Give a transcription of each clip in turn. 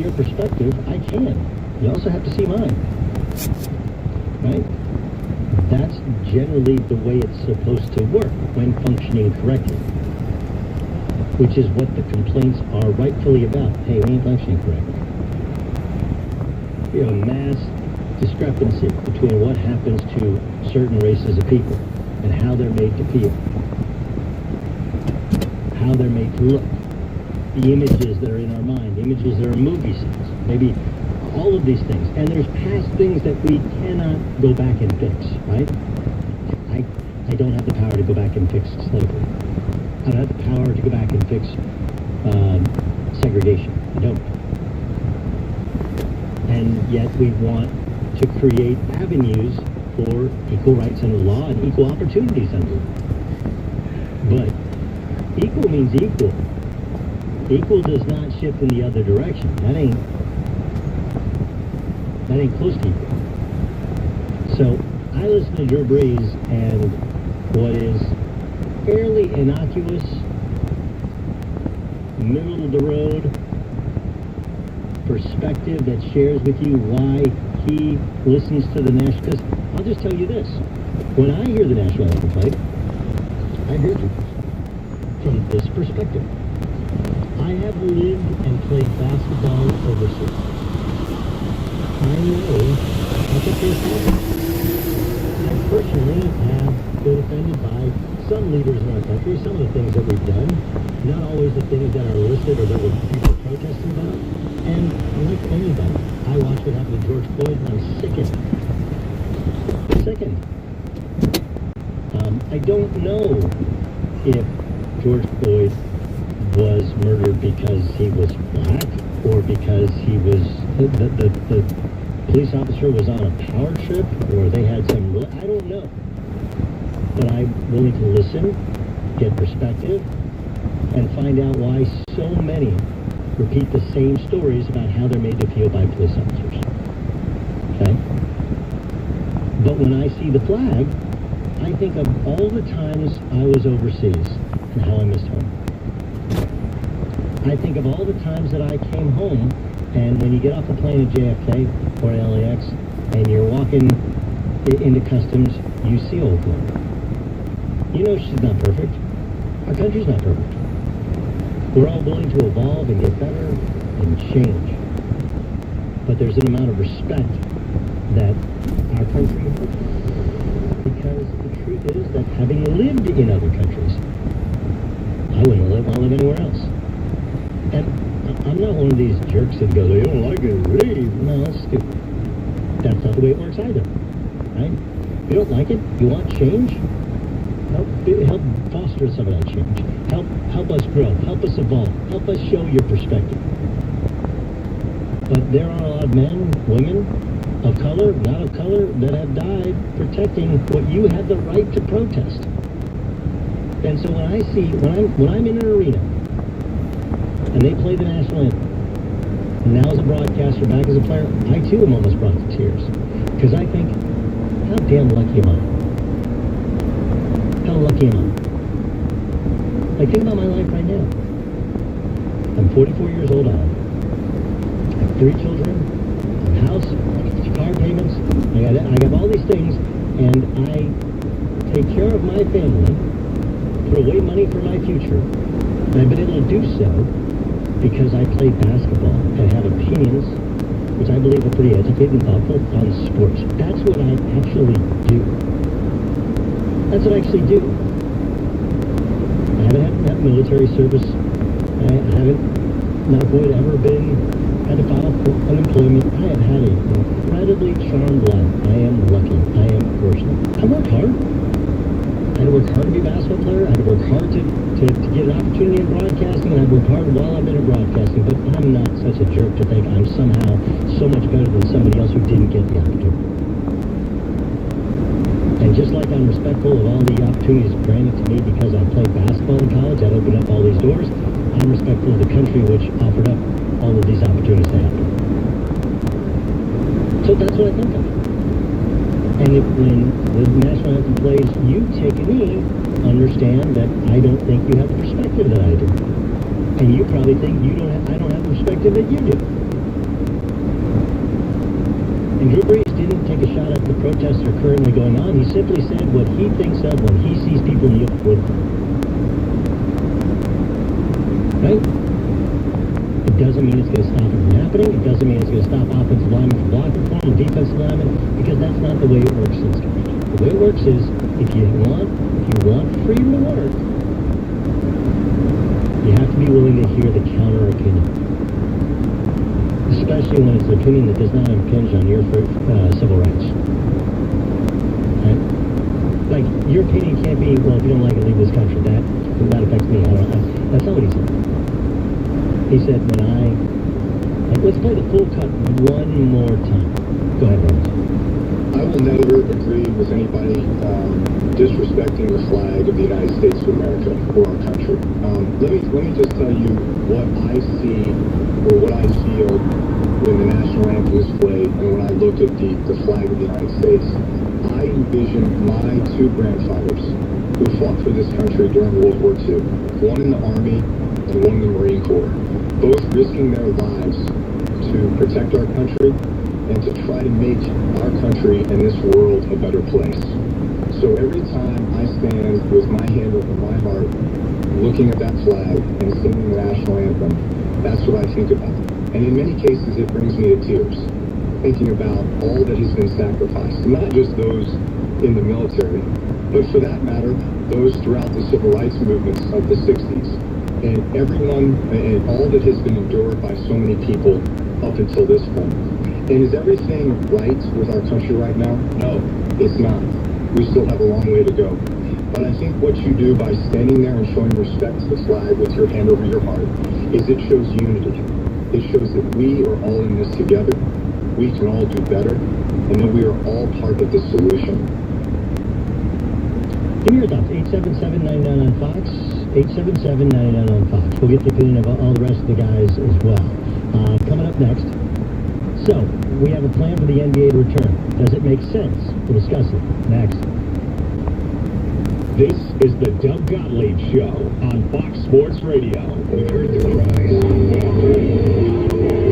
your perspective, I can. You also have to see mine. Right? That's generally the way it's supposed to work when functioning correctly. Which is what the complaints are rightfully about. Hey, we ain't functioning correctly. We have a mass discrepancy between what happens to certain races of people and how they're made to feel, how they're made to look, the images that are in our mind, the images that are in movie scenes, maybe all of these things. And there's past things that we cannot go back and fix, right? I don't have the power to go back and fix slavery. I don't have the power to go back and fix segregation. I don't. And yet we want to create avenues for equal rights under the law and equal opportunities under the law. But equal means equal. Equal does not shift in the other direction. That ain't close to equal. So I listen to Drew Brees and what is fairly innocuous, middle of the road perspective that shares with you why he listens to the national. Because I'll just tell you this: when I hear the national anthem played, I hear it from this perspective. I have lived and played basketball overseas. I know what the case happens. I personally have been offended by some leaders in our country, some of the things that we've done, not always the things that are listed or that people are protesting about. And like anybody, I watched what happened to George Floyd and I'm sickened. I don't know if George Floyd was murdered because he was black or because he was the police officer was on a power trip or they had some, I don't know. But I'm willing to listen, get perspective, and find out why so many repeat the same stories about how they're made to feel by police officers. Okay? But when I see the flag, I think of all the times I was overseas and how I missed home. I think of all the times that I came home, and when you get off the plane at JFK or LAX and you're walking into customs, you see old woman. You know she's not perfect. Our country's not perfect. We're all willing to evolve and get better and change. But there's an amount of respect that our country has. Because the truth is that having lived in other countries, I wouldn't want to live anywhere else. And I'm not one of these jerks that go, they don't like it, leave. No, that's stupid. That's not the way it works either. Right? If you don't like it, you want change, help foster some of that change. Help us grow. Help us evolve. Help us show your perspective. But there are a lot of men, women, of color, not of color, that have died protecting what you had the right to protest. And so when I see, when I'm in an arena and they play the national anthem, now as a broadcaster, back as a player, I too am almost brought to tears. Because I think, how damn lucky am I? How lucky am I? Like, think about my life right now. I'm 44 years old. I have 3 children, a house, car payments. I got all these things, and I take care of my family, put away money for my future, and I've been able to do so because I play basketball and have opinions, which I believe are pretty educated and thoughtful, on sports. That's what I actually do. That's what I actually do. I haven't had military service. I haven't, not void ever been, had to file for unemployment. I have had an incredibly charmed life. I am lucky. I am fortunate. I worked hard. I had to work hard to be a basketball player. I had to work hard to get an opportunity in broadcasting, and I've worked hard while I've been in broadcasting, but I'm not such a jerk to think I'm somehow so much better than somebody else who didn't get the opportunity. And just like I'm respectful of all the opportunities granted to me because I played basketball in college, that opened up all these doors, I'm respectful of the country which offered up all of these opportunities to happen. So that's what I think of. And when the national anthem plays, you take a knee, understand that I don't think you have the perspective that I do. And you probably think I don't have the perspective that you do. protests are currently going on. He simply said what he thinks of when he sees people kneel with him. Right? It doesn't mean it's going to stop it from happening. It doesn't mean it's going to stop offensive linemen from blocking for them, defensive linemen, because that's not the way it works. The way it works is if you want freedom to work, you have to be willing to hear the counter opinion, especially when it's an opinion that does not impinge on your civil rights. Right? Like, your opinion can't be, well, if you don't like it, leave this country. That affects me. That's not what he said. He said, let's play the full cut one more time. Go ahead, Robert. I will never agree with anybody disrespecting the flag of the United States of America or our country. Let me just tell you what I see or what I feel when the national anthem is played and when I look at the flag of the United States. I envision my two grandfathers who fought for this country during World War II, one in the Army and one in the Marine Corps, both risking their lives to protect our country and to try to make our country and this world a better place. So every time I stand with my hand over my heart, looking at that flag and singing the national anthem, that's what I think about. And in many cases, it brings me to tears, thinking about all that has been sacrificed, not just those in the military, but for that matter, those throughout the civil rights movements of the 60s. And everyone, and all that has been endured by so many people up until this point. And is everything right with our country right now? No, it's not. We still have a long way to go. But I think what you do by standing there and showing respect to the flag with your hand over your heart is it shows unity. It shows that we are all in this together. We can all do better, and that we are all part of the solution. Give me your thoughts. 877-99 on Fox. 877-99 on Fox. We'll get the opinion of all the rest of the guys as well. Coming up next. So, we have a plan for the NBA to return. Does it make sense? We'll discuss it next. This is the Doug Gottlieb Show on Fox Sports Radio. We've heard the cries.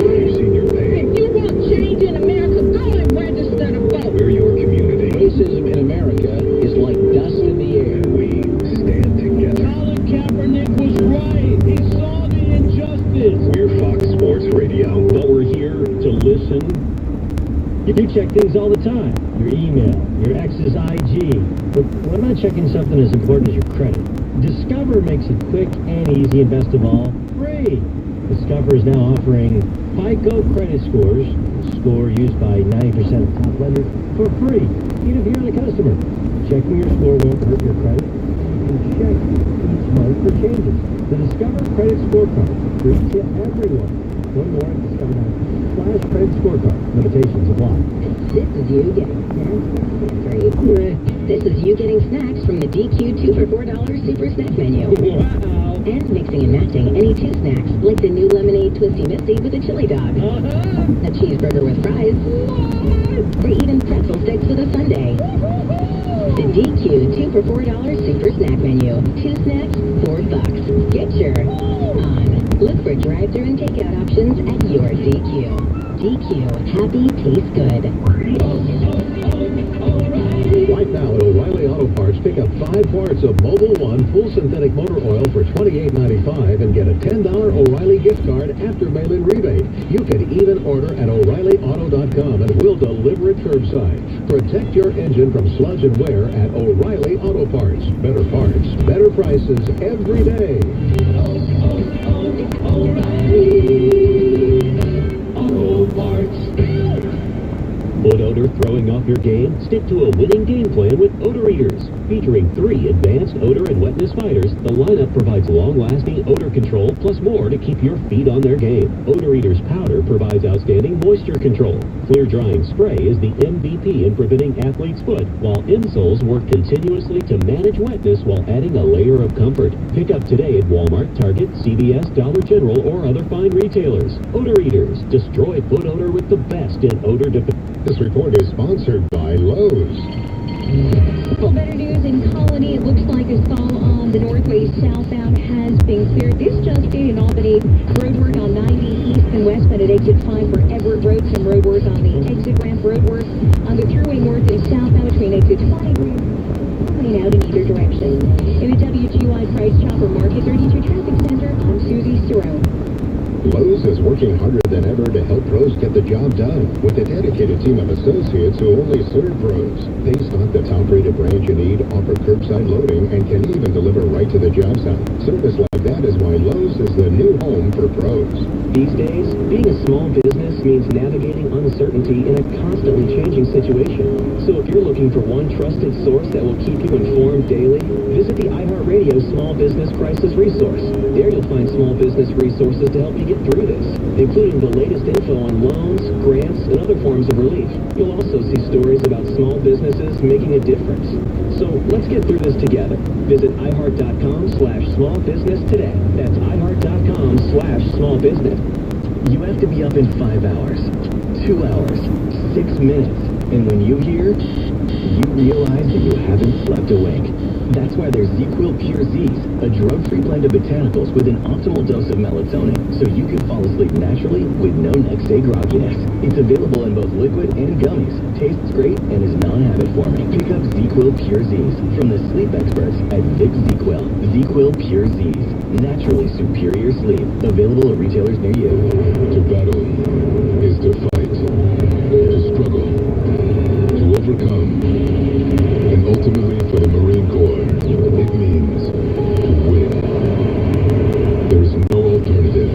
You've seen your pain. If you want change in America, go and register to vote. We're your community. Racism in America is like dust in the air. And we stand together. Colin Kaepernick was right. He saw the injustice. We're Fox Sports Radio, but we're here to listen. You do check things all the time. Your email, your ex's IG. But what about checking something as important as your credit? Discover makes it quick and easy, and best of all, free. Discover is now offering FICO credit scores, a score used by 90% of top lenders, for free, even if you're not a customer. Checking your score won't hurt your credit. You can check each month for changes. The Discover Credit Scorecard, free to everyone. Learn more at Discover.com/credit scorecard. Limitations apply. This is you getting snacks for free. This is you getting snacks from the DQ 2 for $4 super snack menu. Wow. And mixing and matching any two snacks, like the new lemonade twisty misty with a chili dog, a cheeseburger with fries, or even pretzel sticks with a sundae. The DQ 2 for $4 super snack menu. 2 snacks, $4. Get your on. Look for drive-thru and takeout options at your DQ. DQ, happy tastes good. Right now at O'Reilly Auto Parts, pick up 5 quarts of Mobil 1 full synthetic motor oil for $28.95 and get a $10 O'Reilly gift card after mail-in rebate. You can even order at O'ReillyAuto.com and we'll deliver it curbside. Protect your engine from sludge and wear at O'Reilly Auto Parts. Better parts, better prices every day. Auto Parts. Foot odor throwing off your game? Stick to a winning game plan with Odor Eaters. Featuring 3 advanced odor and wetness fighters, the lineup provides long-lasting odor control plus more to keep your feet on their game. Odor Eaters powder provides outstanding moisture control. Clear drying spray is the MVP in preventing athlete's foot, while insoles work continuously to manage wetness while adding a layer of comfort. Pick up today at Walmart, Target, CVS, Dollar General, or other fine retailers. Odor Eaters. Destroy foot odor with the best in odor defense. This report is sponsored by Lowe's. Well, better news in Colony. It looks like a stall on the northway southbound has been cleared. This just in Albany. Roadwork on 90 east and westbound at exit 5 for Everett Road. Some roadwork on the exit ramp. Roadwork on the thruway north and south. 20 to 20. Lane out in either direction. In the WGY Price Chopper Market 32 Traffic Center, I'm Susie Siro. Lowe's is working harder than ever to help pros get the job done with a dedicated team of associates who only serve pros. They stock the top-rated brands you need, offer curbside loading, and can even deliver right to the job site. Service like that is why Lowe's is the new home for pros. These days, being a small business means navigating uncertainty in a constantly changing situation. So if you're looking for one trusted source that will keep you informed daily, visit the iHeartRadio Small Business Crisis Resource. There you'll find small business resources to help you get through this, including the latest info on loans, grants, and other forms of relief. You'll also see stories about small businesses making a difference. So let's get through this together. Visit iHeart.com/smallbusiness today. That's iHeart.com/smallbusiness. You have to be up in 5 hours, 2 hours, 6 minutes. And when you hear, you realize that you haven't slept awake. That's why there's ZQuil Pure Z's, a drug-free blend of botanicals with an optimal dose of melatonin, so you can fall asleep naturally with no next-day grogginess. It's available in both liquid and gummies, tastes great, and is non-habit forming. Pick up ZQuil Pure Z's from the sleep experts at Vic ZQuil. ZQuil Pure Z's, naturally superior sleep. Available at retailers near you. To battle is to fight, to struggle, to overcome, and ultimately for the Marine Corps, it means to win. There is no alternative.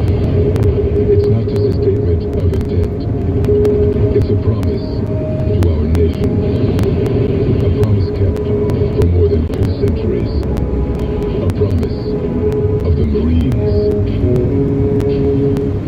It's not just a statement of intent. It's a promise to our nation. A promise kept for more than 2 centuries. A promise of the Marines.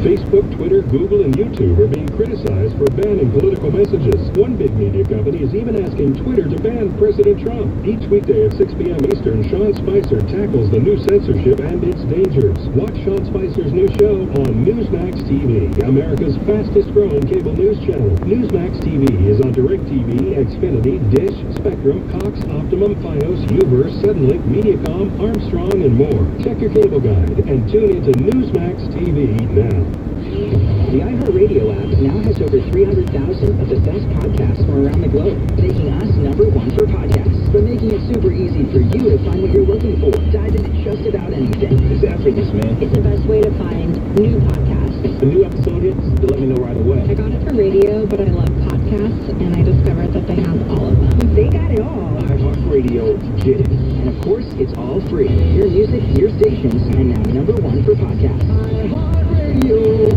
Facebook, Twitter, Google, and YouTube are being criticized for banning political messages. One big media company is even asking Twitter to ban President Trump. Each weekday at 6 p.m. Eastern, Sean Spicer tackles the new censorship and its dangers. Watch Sean Spicer's new show on Newsmax TV, America's fastest-growing cable news channel. Newsmax TV is on DirecTV, Xfinity, Dish, Spectrum, Cox, Optimum, Fios, Uverse, Suddenlink, Mediacom, Armstrong, and more. Check your cable guide and tune into Newsmax TV now. The iHeartRadio app now has over 300,000 of the best podcasts from around the globe, making us #1 for podcasts, but making it super easy for you to find what you're looking for. Dive into just about anything. It's effortless, man. It's the best way to find new podcasts. If a new episode hits, they'll let me know right away. I got it from radio, but I love podcasts, and I discovered that they have all of them. They got it all. iHeartRadio did it. And of course, it's all free. Your music, your stations, and now #1 for podcasts. iHeartRadio.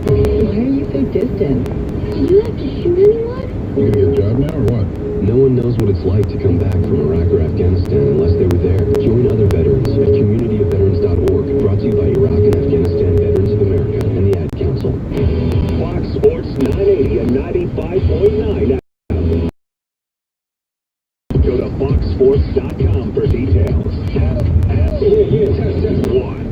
Why are you so distant? Do you have to shoot anyone? You gonna get a job now or what? No one knows what it's like to come back from Iraq or Afghanistan unless they were there. Join other veterans at communityofveterans.org. Brought to you by Iraq and Afghanistan Veterans of America and the Ad Council. Fox Sports 980 and 95.9. Go to foxsports.com for details. Test 1.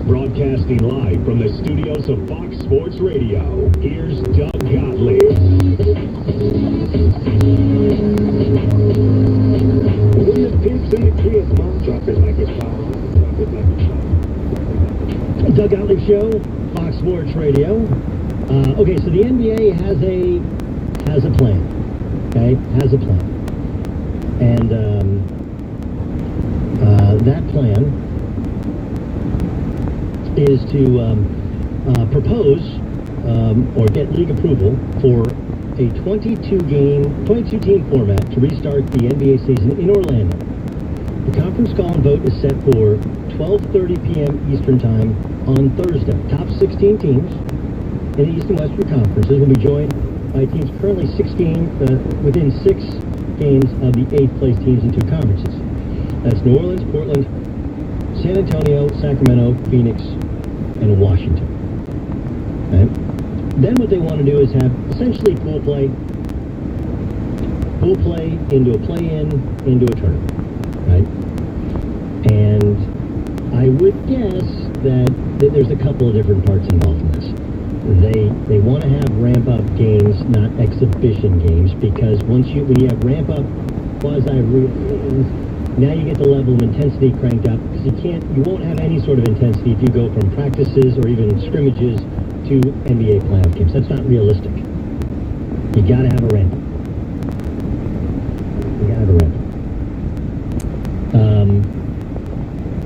Broadcasting live from the studios of Fox Sports Radio, here's Doug Gottlieb. When the pimp's in the crib, mom, drop it like it's hot. Drop it like it's hot. Doug Gottlieb Show, Fox Sports Radio. Okay, so the NBA has a plan. Okay, has a plan, and that plan is to propose or get league approval for a 22-team format to restart the NBA season in Orlando. The conference call and vote is set for 12:30 p.m. Eastern Time on Thursday. Top 16 teams in the East and Western Conferences will be joined by teams currently within 6 games of the 8th place teams in 2 conferences. That's New Orleans, Portland, San Antonio, Sacramento, Phoenix, and Washington. Okay? Then what they want to do is have essentially pool play into a play-in, into a tournament. Right? And I would guess that there's a couple of different parts involved in this. They want to have ramp-up games, not exhibition games, because when you have ramp-up Now you get the level of intensity cranked up, because you won't have any sort of intensity if you go from practices or even scrimmages to NBA playoff games. That's not realistic. You gotta have a ramp. You gotta have a ramp.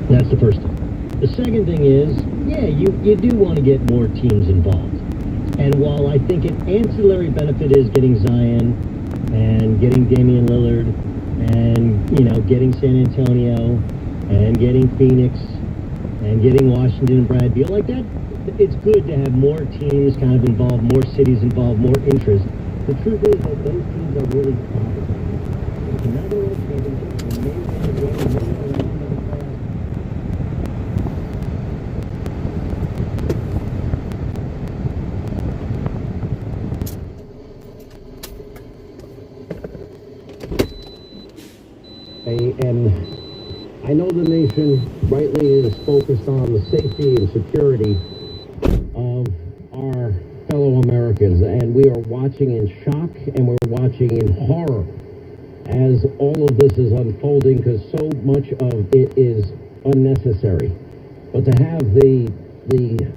That's the first thing. The second thing is, yeah, you do want to get more teams involved. And while I think an ancillary benefit is getting Zion and getting Damian Lillard and, getting San Antonio and getting Phoenix and getting Washington and Brad Beal like that, it's good to have more teams kind of involved, more cities involved, more interest. The truth is that those teams are really complicated. It's another world championship, and maybe and I know the nation rightly is focused on the safety and security of our fellow Americans, and we are watching in shock and we're watching in horror as all of this is unfolding, because so much of it is unnecessary. But to have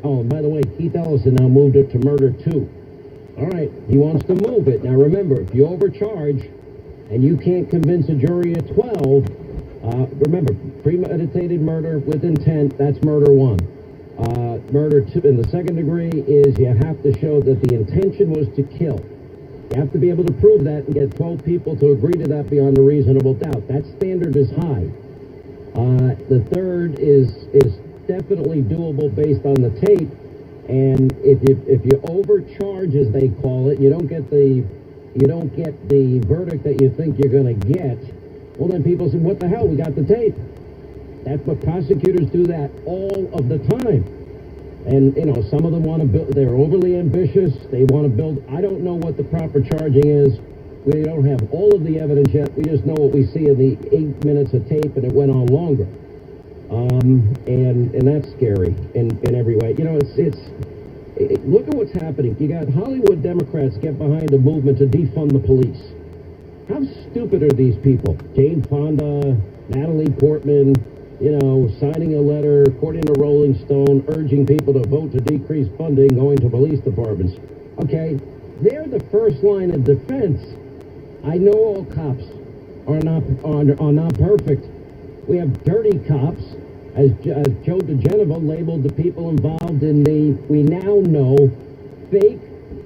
oh, by the way, Keith Ellison now moved it to murder 2. All right, he wants to move it. Now remember, if you overcharge and you can't convince a jury of 12, remember, premeditated murder with intent, that's murder 1. Murder 2 in the second degree is you have to show that the intention was to kill. You have to be able to prove that and get 12 people to agree to that beyond a reasonable doubt. That standard is high. The third is definitely doable based on the tape. And if you overcharge, as they call it, you don't get the verdict that you think you're going to get. Well, then people say, "What the hell? We got the tape." That's what prosecutors do that all of the time. And some of them want to build. They're overly ambitious. They want to build. I don't know what the proper charging is. We don't have all of the evidence yet. We just know what we see in the 8 minutes of tape, and it went on longer. And that's scary in every way. Look at what's happening. You got Hollywood Democrats get behind a movement to defund the police. How stupid are these people? Jane Fonda, Natalie Portman, signing a letter, according to Rolling Stone, urging people to vote to decrease funding going to police departments. Okay, they're the first line of defense. I know all cops are not perfect. We have dirty cops, as Joe DeGenova labeled the people involved in we now know, fake,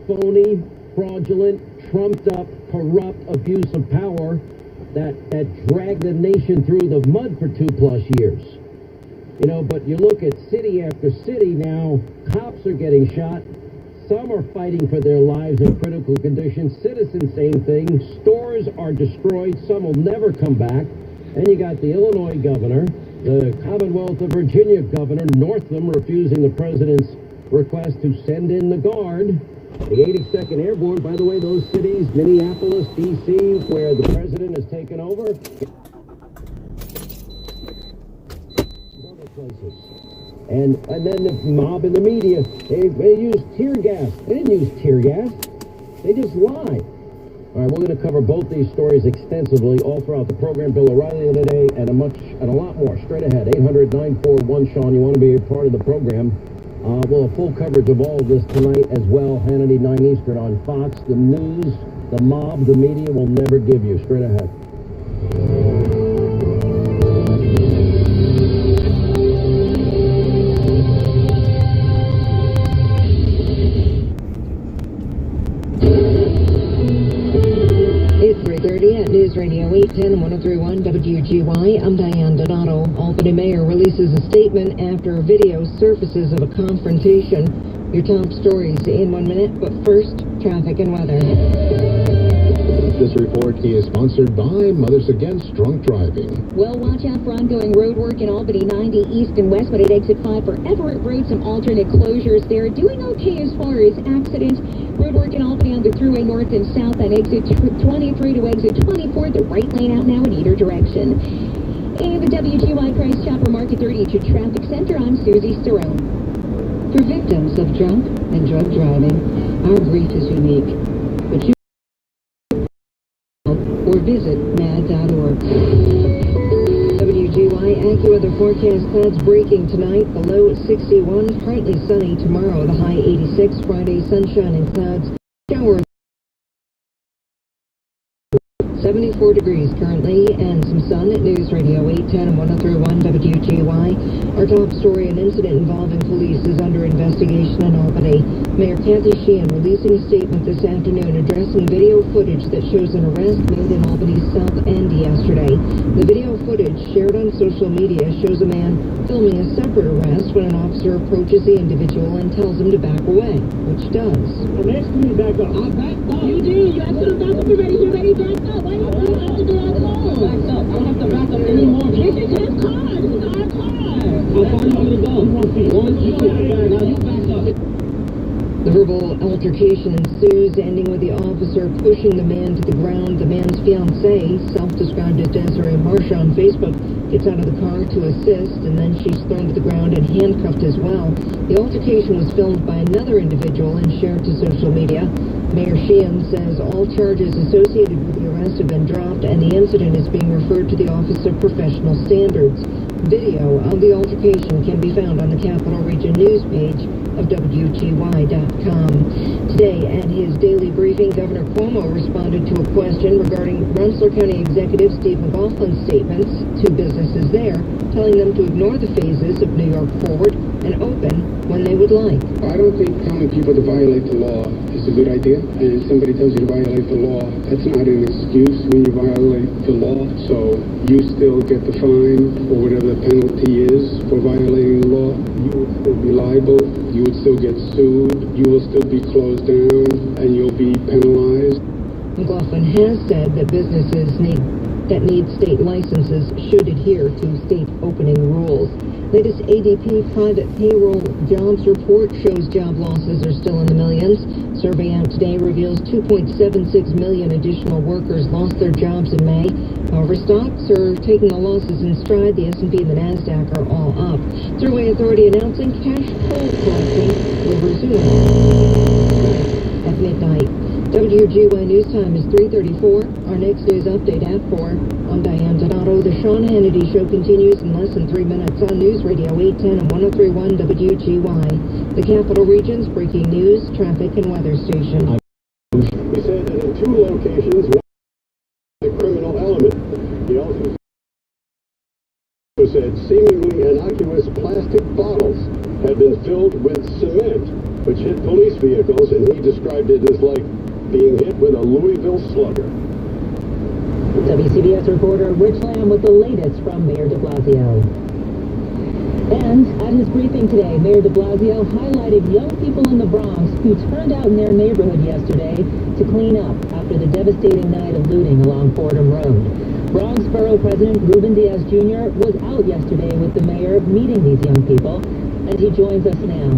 phony, fraudulent, trumped up, corrupt abuse of power that dragged the nation through the mud for 2+ years. But you look at city after city now, cops are getting shot. Some are fighting for their lives in critical conditions. Citizens, same thing. Stores are destroyed. Some will never come back. And you got the Illinois governor, the Commonwealth of Virginia governor, Northam, refusing the president's request to send in the Guard. The 82nd Airborne, by the way, those cities, Minneapolis, D.C., where the president has taken over. Other places. And then the mob in the media, they used tear gas. They didn't use tear gas. They just lied. All right, we're going to cover both these stories extensively all throughout the program. Bill O'Reilly today, and a lot more straight ahead. 800-941-SEAN. You want to be a part of the program. We'll have full coverage of all of this tonight as well. Hannity 9 Eastern on Fox. The news, the mob, the media will never give you. Straight ahead. At News Radio 810 and 103.1 WGY, I'm Diane Donato. Albany Mayor releases a statement after video surfaces of a confrontation. Your top stories in 1 minute, but first, traffic and weather. This report is sponsored by Mothers Against Drunk Driving. Well, watch out for ongoing road work in Albany 90 East and West, but at exit 5 for Everett Road, some alternate closures there. Doing okay as far as accidents. Road work in Albany on the Thruway North and South on exit 23 to exit 24. The right lane out now in either direction. And the WGY Price Chopper Market 32 Traffic Center, I'm Susie Sterone. For victims of drunk and drug driving, our grief is unique. But you or visit mad.org. WGY AccuWeather forecast. Clouds breaking tonight. The low 61. Partly sunny tomorrow. The high 86. Friday, sunshine and clouds. Showers. 74 degrees currently, and some sun at News Radio 810 and 103.1 WGY. Our top story, an incident involving police is under investigation in Albany. Mayor Kathy Sheehan releasing a statement this afternoon addressing video footage that shows an arrest made in Albany's South End yesterday. The video footage shared on social media shows a man filming a separate arrest when an officer approaches the individual and tells him to back away, which does. I'm asking you to back up. I backed up. You did. You asked me to back up. You ready backed up. Why you have to do that alone? Backed up. I don't have to back up anymore. This is his car. This is our car. How far you want me to go? 1 feet. 1 feet. Now you backed up. The verbal altercation ensues, ending with the officer pushing the man to the ground. The man's fiancée, self-described as Desiree Marsha on Facebook, gets out of the car to assist, and then she's thrown to the ground and handcuffed as well. The altercation was filmed by another individual and shared to social media. Mayor Sheehan says all charges associated with the arrest have been dropped, and the incident is being referred to the Office of Professional Standards. Video of the altercation can be found on the Capital Region news page of WGY.com. Today, at his daily briefing, Governor Cuomo responded to a question regarding Rensselaer County Executive Steve McLaughlin's statements to businesses there, telling them to ignore the phases of New York Forward and open when they would like. I don't think telling people to violate the law is a good idea. And if somebody tells you to violate the law, that's not an excuse when you violate the law. So you still get the fine or whatever the penalty is for violating the law. You would still be liable. You would still get sued. You will still be closed down, and you'll be penalized. McLaughlin has said that businesses that need state licenses should adhere to state opening rules. Latest ADP private payroll jobs report shows job losses are still in the millions. Survey out today reveals 2.76 million additional workers lost their jobs in May. However, stocks are taking the losses in stride. The S&P and the NASDAQ are all up. Thruway Authority announcing cash toll collecting will resume at midnight. WGY News Time is 3:34. Our next news update at 4. I'm Diane Donato. The Sean Hannity Show continues in less than 3 minutes on News Radio 810 and 103.1 WGY. The Capital Region's breaking news, traffic, and weather station. He said that in 2 locations, one the criminal element. He also said seemingly innocuous plastic bottles had been filled with cement, which hit police vehicles, and he described it as like being hit with a Louisville slugger. WCBS reporter Rich Lamb with the latest from Mayor de Blasio. And at his briefing today, Mayor de Blasio highlighted young people in the Bronx who turned out in their neighborhood yesterday to clean up after the devastating night of looting along Fordham Road. Bronx Borough President Ruben Diaz Jr. was out yesterday with the mayor meeting these young people, and he joins us now.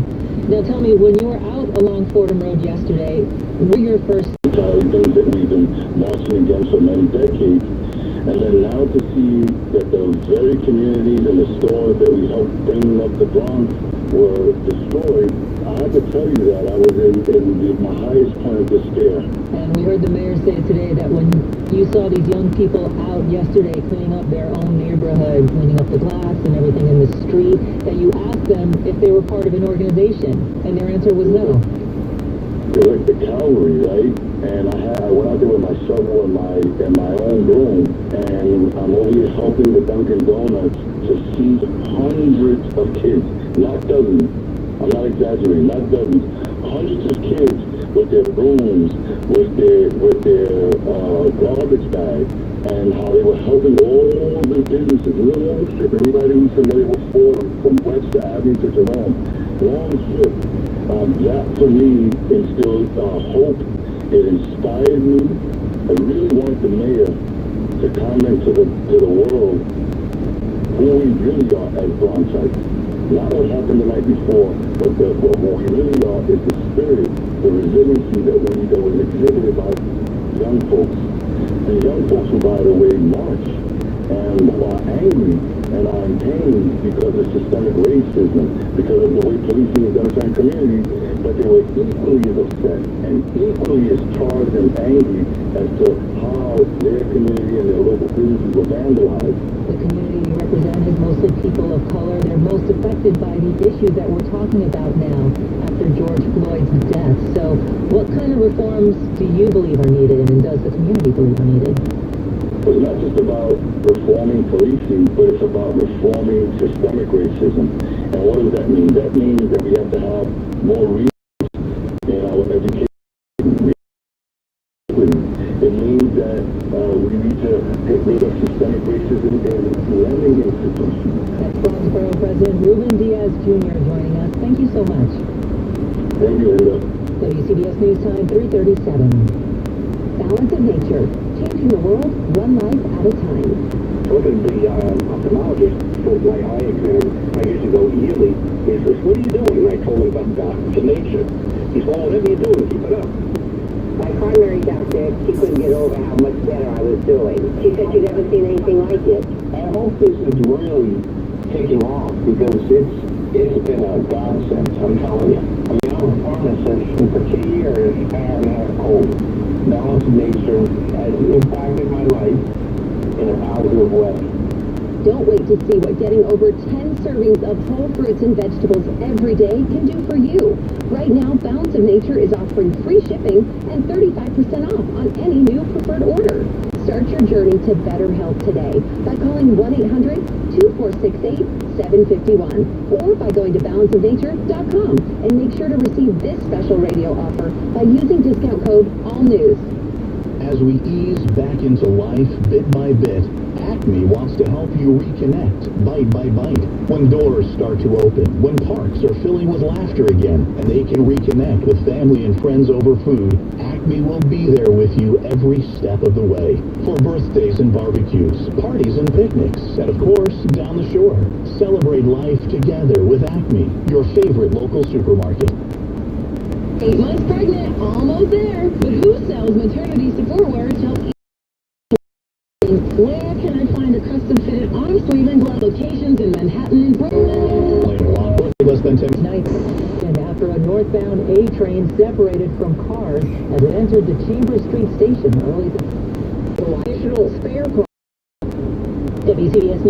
Now tell me, when you were out along Fordham Road yesterday, what were your first things that we've been marching against for many decades, and then now to see that the very communities and the stores that we helped bring up the Bronx were destroyed, I have to tell you that I was in my highest point of despair. And we heard the mayor say today that when you saw these young people out yesterday cleaning up their own neighborhood, cleaning up the glass and everything in the street, that you asked them if they were part of an organization, and their answer was no. They're like the cavalry, right? And I went out there with my shovel in my own room, and I'm over here helping the Dunkin' Donuts to see hundreds of kids, not dozens. I'm not exaggerating, not dozens, hundreds of kids with their brooms, with their garbage bags, and how they were helping all the businesses, long strip. Everybody who's familiar with Fordham, from Webster Avenue to Jerome, long strip. That for me instilled hope. It inspired me. I really want the mayor to comment to the world who we really are as Bronxites. Not what happened the night before, but what we really are is the spirit, the resiliency that was exhibited by young folks. The young folks who, by the way, march and who are angry and are in pain because of systemic racism, because of the way policing is done in certain communities, but they were equally as upset and equally as charged and angry as to how their community and their local businesses were vandalized. The community you represent is mostly people of color. They're most affected by the issues that we're talking about now after George Floyd's death. So what kind of reforms do you believe are needed, and does the community believe are needed? It's not just about reforming policing, but it's about reforming systemic racism. And what does that mean? That means that we have to have more resources in our education. It means that we need to get rid of systemic racism in lending institutions. That's Bronxboro President Ruben Diaz Jr. joining us. Thank you so much. Thank you, Linda. WCBS News Time 3:37. Balance of nature, changing the world one life at a time. Look at the ophthalmologist for my eye exam. I used to go yearly. He says, "What are you doing?" And I told him about balance of nature. He said, "Well, whatever you're doing, keep it up." My primary doctor, she couldn't get over how much better I was doing. She said she'd never seen anything like it. I hope this is really taking off because it's been a godsend, I'm telling you. I mean, I'm a pharmacist, and for 2 years, I haven't had a cold. Balance of nature has impacted my life in a positive way. Don't wait to see what getting over 10 servings of whole fruits and vegetables every day can do for you. Right now, Balance of Nature is offering free shipping and 35% off on any new preferred order. Start your journey to better health today by calling 1-800-2468-751 or by going to balanceofnature.com, and make sure to receive this special radio offer by using discount code ALLNEWS. As we ease back into life bit by bit, Acme wants to help you reconnect bite by bite. When doors start to open, when parks are filling with laughter again, and they can reconnect with family and friends over food, Acme will be there with you every step of the way. For birthdays and barbecues, parties and picnics, and of course, down the shore. Celebrate life together with Acme, your favorite local supermarket. 8 months pregnant, almost there. But who sells maternity support wear to help? Where can I find a custom-fitted arm sleeve and glove locations in Manhattan and Brooklyn? Less than 10 Night. And after a northbound A train separated from cars as it entered the Chambers Street station early this additional spare car. WCBS.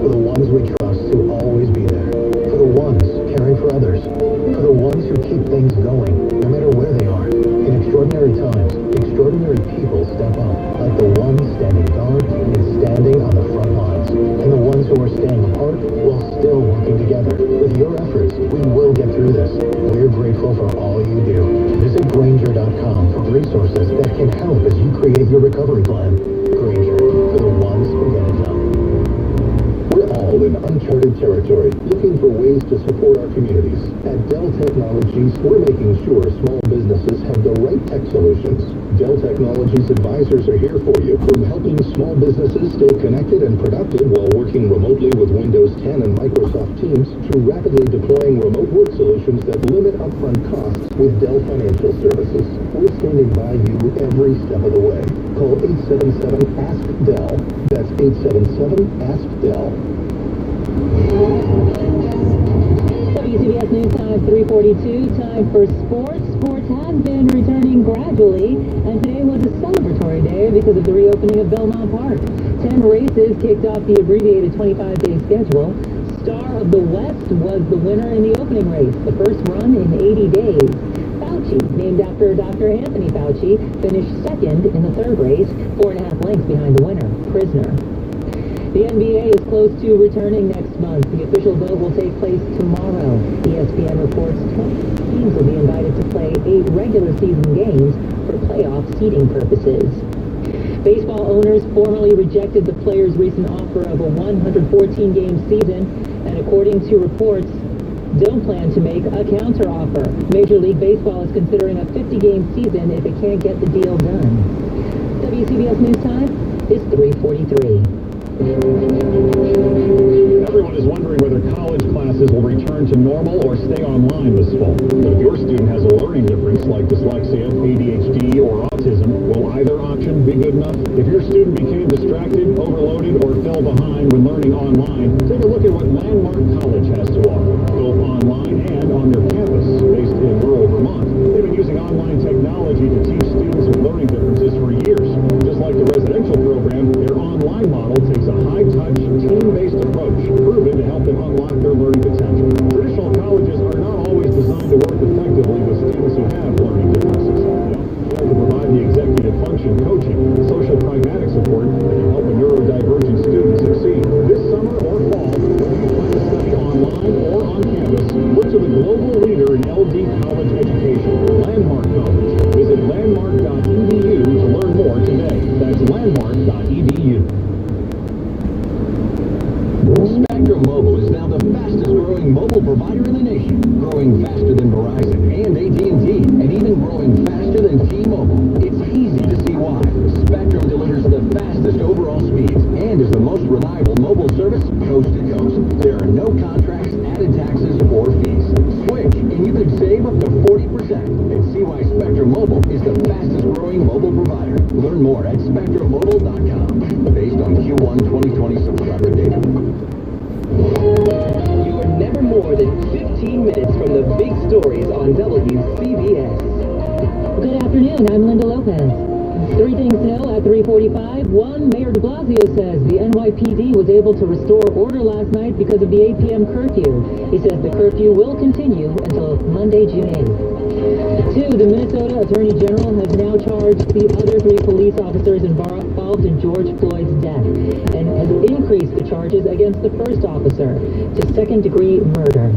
For the ones we trust to always be there. For the ones caring for others. For the ones who keep things going, no matter where they are. In extraordinary times, extraordinary people step up, like the ones standing guard and standing on the front lines, and the ones who are staying apart while still working together. With your efforts, we will get through this. We're grateful for all you do. Visit Grainger.com for resources that can help as you create your recovery plan. Grainger, for the ones who get it done. We're all in uncharted territory, looking for ways to support our communities. At Dell Technologies, we're making sure small businesses have the right tech solutions. Dell Technologies advisors are here for you, from helping small businesses stay connected and productive while working remotely with Windows 10 and Microsoft Teams, to rapidly deploying remote work solutions that limit upfront costs with Dell Financial Services. We're standing by you every step of the way. Call 877-ASK-DELL. That's 877-ASK-DELL. WCBS News Time 3:42. Time for sports. Sports has been returning gradually, and today was a celebratory day because of the reopening of Belmont Park. 10 races kicked off the abbreviated 25-day schedule. Star of the West was the winner in the opening race, the first run in 80 days. Fauci, named after Dr. Anthony Fauci, finished second in the third race, 4.5 lengths behind the winner, Prisoner. The NBA is close to returning next month. The official vote will take place tomorrow. ESPN reports 20 teams will be invited to play 8 regular season games for playoff seeding purposes. Baseball owners formally rejected the players' recent offer of a 114-game season, and according to reports, don't plan to make a counteroffer. Major League Baseball is considering a 50-game season if it can't get the deal done. WCBS News Time is 3:43. Everyone everyone is wondering whether college classes will return to normal or stay online this fall. But if your student has a learning difference like dyslexia, ADHD, or autism, will either option be good enough? If your student became distracted, overloaded, or fell behind when learning online, take a look at what Landmark College has to offer, both online and on their campus, based in rural Vermont. They've been using online technology to teach students with learning differences for years. Just like the residential program, their online model takes a high-touch, team-based approach, proven to help them unlock their learning potential. Traditional colleges are not always designed to work effectively with students who have learning differences. They have to provide the executive function, coaching, social pragmatic support that can help a neurodivergent student succeed. This summer or fall, whether you plan to study online or on campus, look to the global leader in LD college education, Landmark College. Visit landmark.edu to learn more today. That's landmark.edu. Spectrum Mobile is now the fastest growing mobile provider in the nation, growing faster than Verizon and AT&T, and even growing faster than T-Mobile. It's easy to see why. Spectrum delivers the fastest overall speeds and is the most reliable mobile service coast to coast. There are no contracts, added taxes, or fees. Switch, and you could save up to 40%. And see why Spectrum Mobile is the fastest growing mobile provider. Learn more at spectrummobile.com, based on Q1 2020 subscriber data. You are never more than 15 minutes from the big stories on WCBS. Good afternoon, I'm Linda Lopez. Three things to know at 3:45. One, Mayor de Blasio says the NYPD was able to restore order last night because of the 8 p.m. curfew. He says the curfew will continue until Monday, June 8th. Two, the Minnesota Attorney General has now charged the other three police officers involved in George Floyd's death and has increased the charges against the first officer to second-degree murder.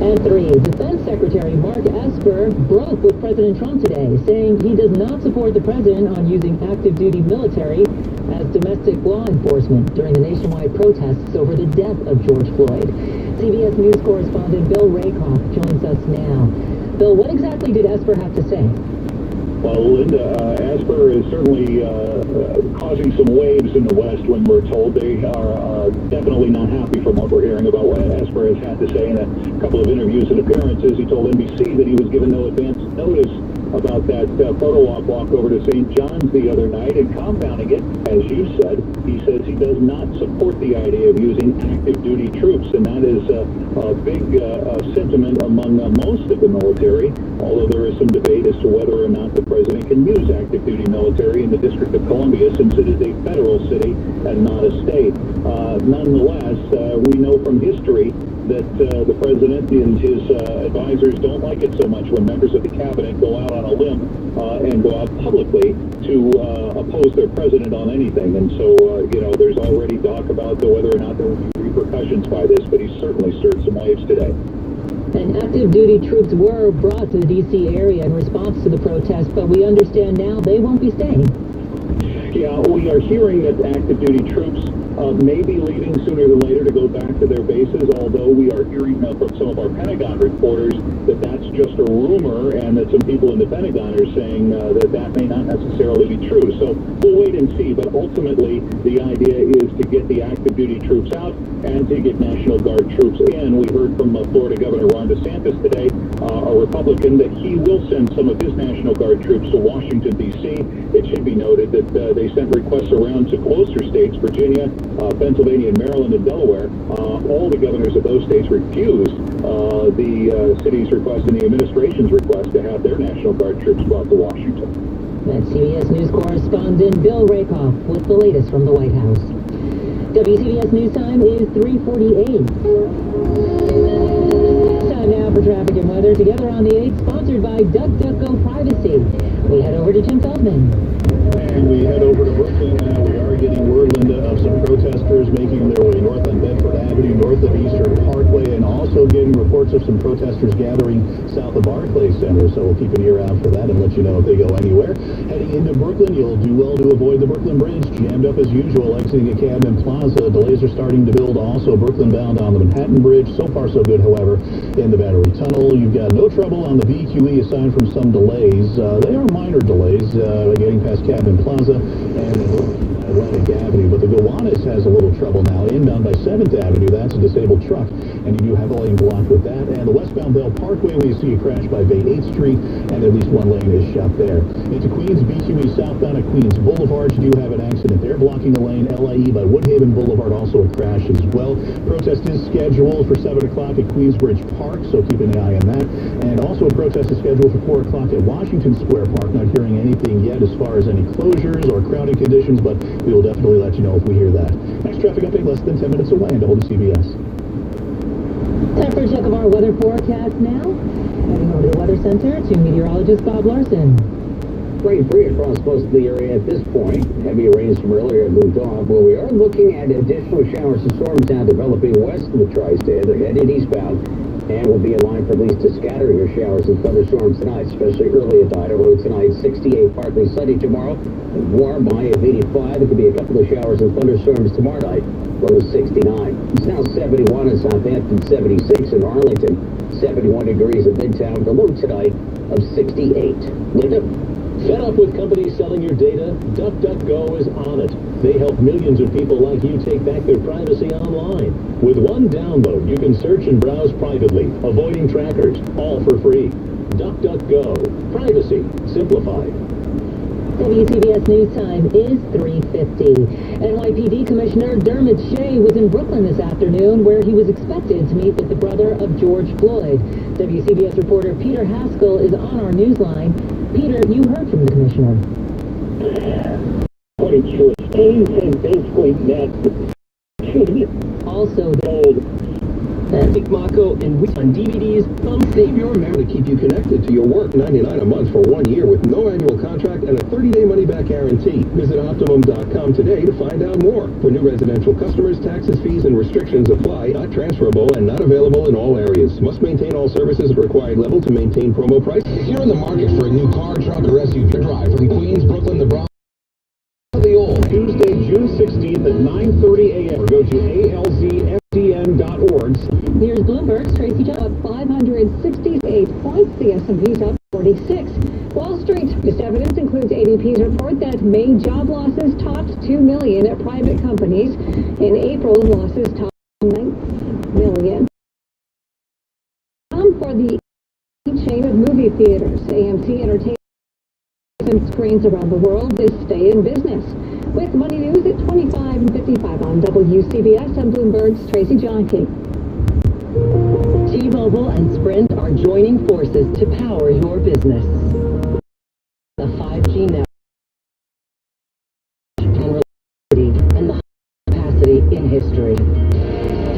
And three, Defense Secretary Mark Esper broke with President Trump today, saying he does not support the president on using active-duty military as domestic law enforcement during the nationwide protests over the death of George Floyd. CBS News correspondent Bill Rakoff joins us now. Bill, what exactly did Esper have to say? Well, Linda, Esper is certainly causing some waves in the West when we're told. They are definitely not happy from what we're hearing about what Esper has had to say in a couple of interviews and appearances. He told NBC that he was given no advance notice about that photo op walk over to St. John's the other night, and compounding it, as you said, he says he does not support the idea of using active duty troops, and that is a big sentiment among most of the military, although there is some debate as to whether or not the president can use active duty military in the District of Columbia, since it is a federal city and not a state. Nonetheless, we know from history that the president and his advisors don't like it so much when members of the cabinet go out on a limb and go out publicly to oppose their president on anything. And so, there's already talk about whether or not there will be repercussions by this, but he certainly stirred some waves today. And active duty troops were brought to the D.C. area in response to the protest, but we understand now they won't be staying. Yeah, we are hearing that active duty troops may be leaving sooner than later to go back to their bases, although we are hearing from some of our Pentagon reporters that that's just a rumor, and that some people in the Pentagon are saying that may not necessarily be true. So we'll wait and see, but ultimately the idea is to get the active duty troops out and to get National Guard troops in. We heard from Florida Governor Ron DeSantis today, a Republican, that he will send some of his National Guard troops to Washington, D.C. It should be noted that they sent requests around to closer states, Virginia, Pennsylvania, Maryland, and Delaware. All the governors of those states refused the city's request and the administration's request to have their National Guard troops brought to Washington. That's CBS News correspondent Bill Rakoff with the latest from the White House. WCBS News Time is 3:48. Time now for traffic and weather. Together on the 8th, sponsored by DuckDuckGo Privacy. We head over to Jim Feldman. And we head over to Brooklyn. We are getting word, Linda, of some protesters making their way north on Bedford Avenue, north of Eastern Parkway, and also getting reports of some protesters gathering south of Barclays Center. So we'll keep an ear out for that and let you know if they go anywhere. Heading into Brooklyn, you'll do well to avoid the Brooklyn Bridge. Jammed up as usual, exiting at Cadman Plaza. Delays are starting to build also Brooklyn bound on the Manhattan Bridge. So far so good, however, in the Battery Tunnel. You've got no trouble on the BQE aside from some delays. They are minor delays. getting past Cabin Plaza and Atlantic Avenue, but the Gowanus has a little trouble now. Inbound by 7th Avenue, that's a disabled truck, and you do have a lane blocked with that. And the westbound Bell Parkway, we see a crash by Bay 8th Street, and at least one lane is shut there. Into Queens, BQE southbound at Queens Boulevard, you do have an accident there, blocking the lane. LIE by Woodhaven Boulevard, also a crash as well. Protest is scheduled for 7 o'clock at Queensbridge Park, so keep an eye on that. And also a protest is scheduled for 4 o'clock at Washington Square Park. Not hearing anything yet as far as any closures or crowding conditions, but we will definitely let you know if we hear that. Next traffic update less than 10 minutes away on WCBS. Time for a check of our weather forecast now. Heading over to the Weather Center to meteorologist Bob Larson. Rain free across most of the area at this point. Heavy rains from earlier have moved off, where we are looking at additional showers and storms now developing west of the tri-state. They're headed eastbound and will be in line for at least a scattering of showers and thunderstorms tonight, especially early at Idaho tonight. 68, partly sunny tomorrow. Warm, high of 85. There could be a couple of showers and thunderstorms tomorrow night. Low of 69. It's now 71 in Southampton, 76 in Arlington, 71 degrees in Midtown. The low tonight of 68. Linda? Fed up with companies selling your data? DuckDuckGo is on it. They help millions of people like you take back their privacy online. With one download, you can search and browse privately, avoiding trackers, all for free. DuckDuckGo. Privacy simplified. WCBS News Time is 3:50. NYPD Commissioner Dermot Shea was in Brooklyn this afternoon, where he was expected to meet with the brother of George Floyd. WCBS reporter Peter Haskell is on our newsline. Peter, you heard from the commissioner. States have basically met. Also, Nick Mako and we on DVDs. Save your memory to keep you connected to your work. $99 a month for 1 year with no annual contract and a 30-day money-back guarantee. Visit Optimum.com today to find out more. For new residential customers, taxes, fees, and restrictions apply. Not transferable and not available in all areas. Must maintain all services at required level to maintain promo price. If you're in the market for a new car, truck, or SUV drive from Queens, Brooklyn, the Bronx, the old. Tuesday, June 16th at 9:30 a.m. or go to alzfdn.org. Here's Bloomberg's Tracy John up 568 points. The S&P's up 46. Wall Street. This evidence includes ADP's report that May job losses topped 2 million at private companies. In April, losses topped 19 million. For the chain of movie theaters, AMC Entertainment screens around the world, they stay in business. With Money News at 25 and 55 on WCBS and Bloomberg's Tracy Johnke. T-Mobile and Sprint are joining forces to power your business. The 5G network and reliability and the highest capacity in history.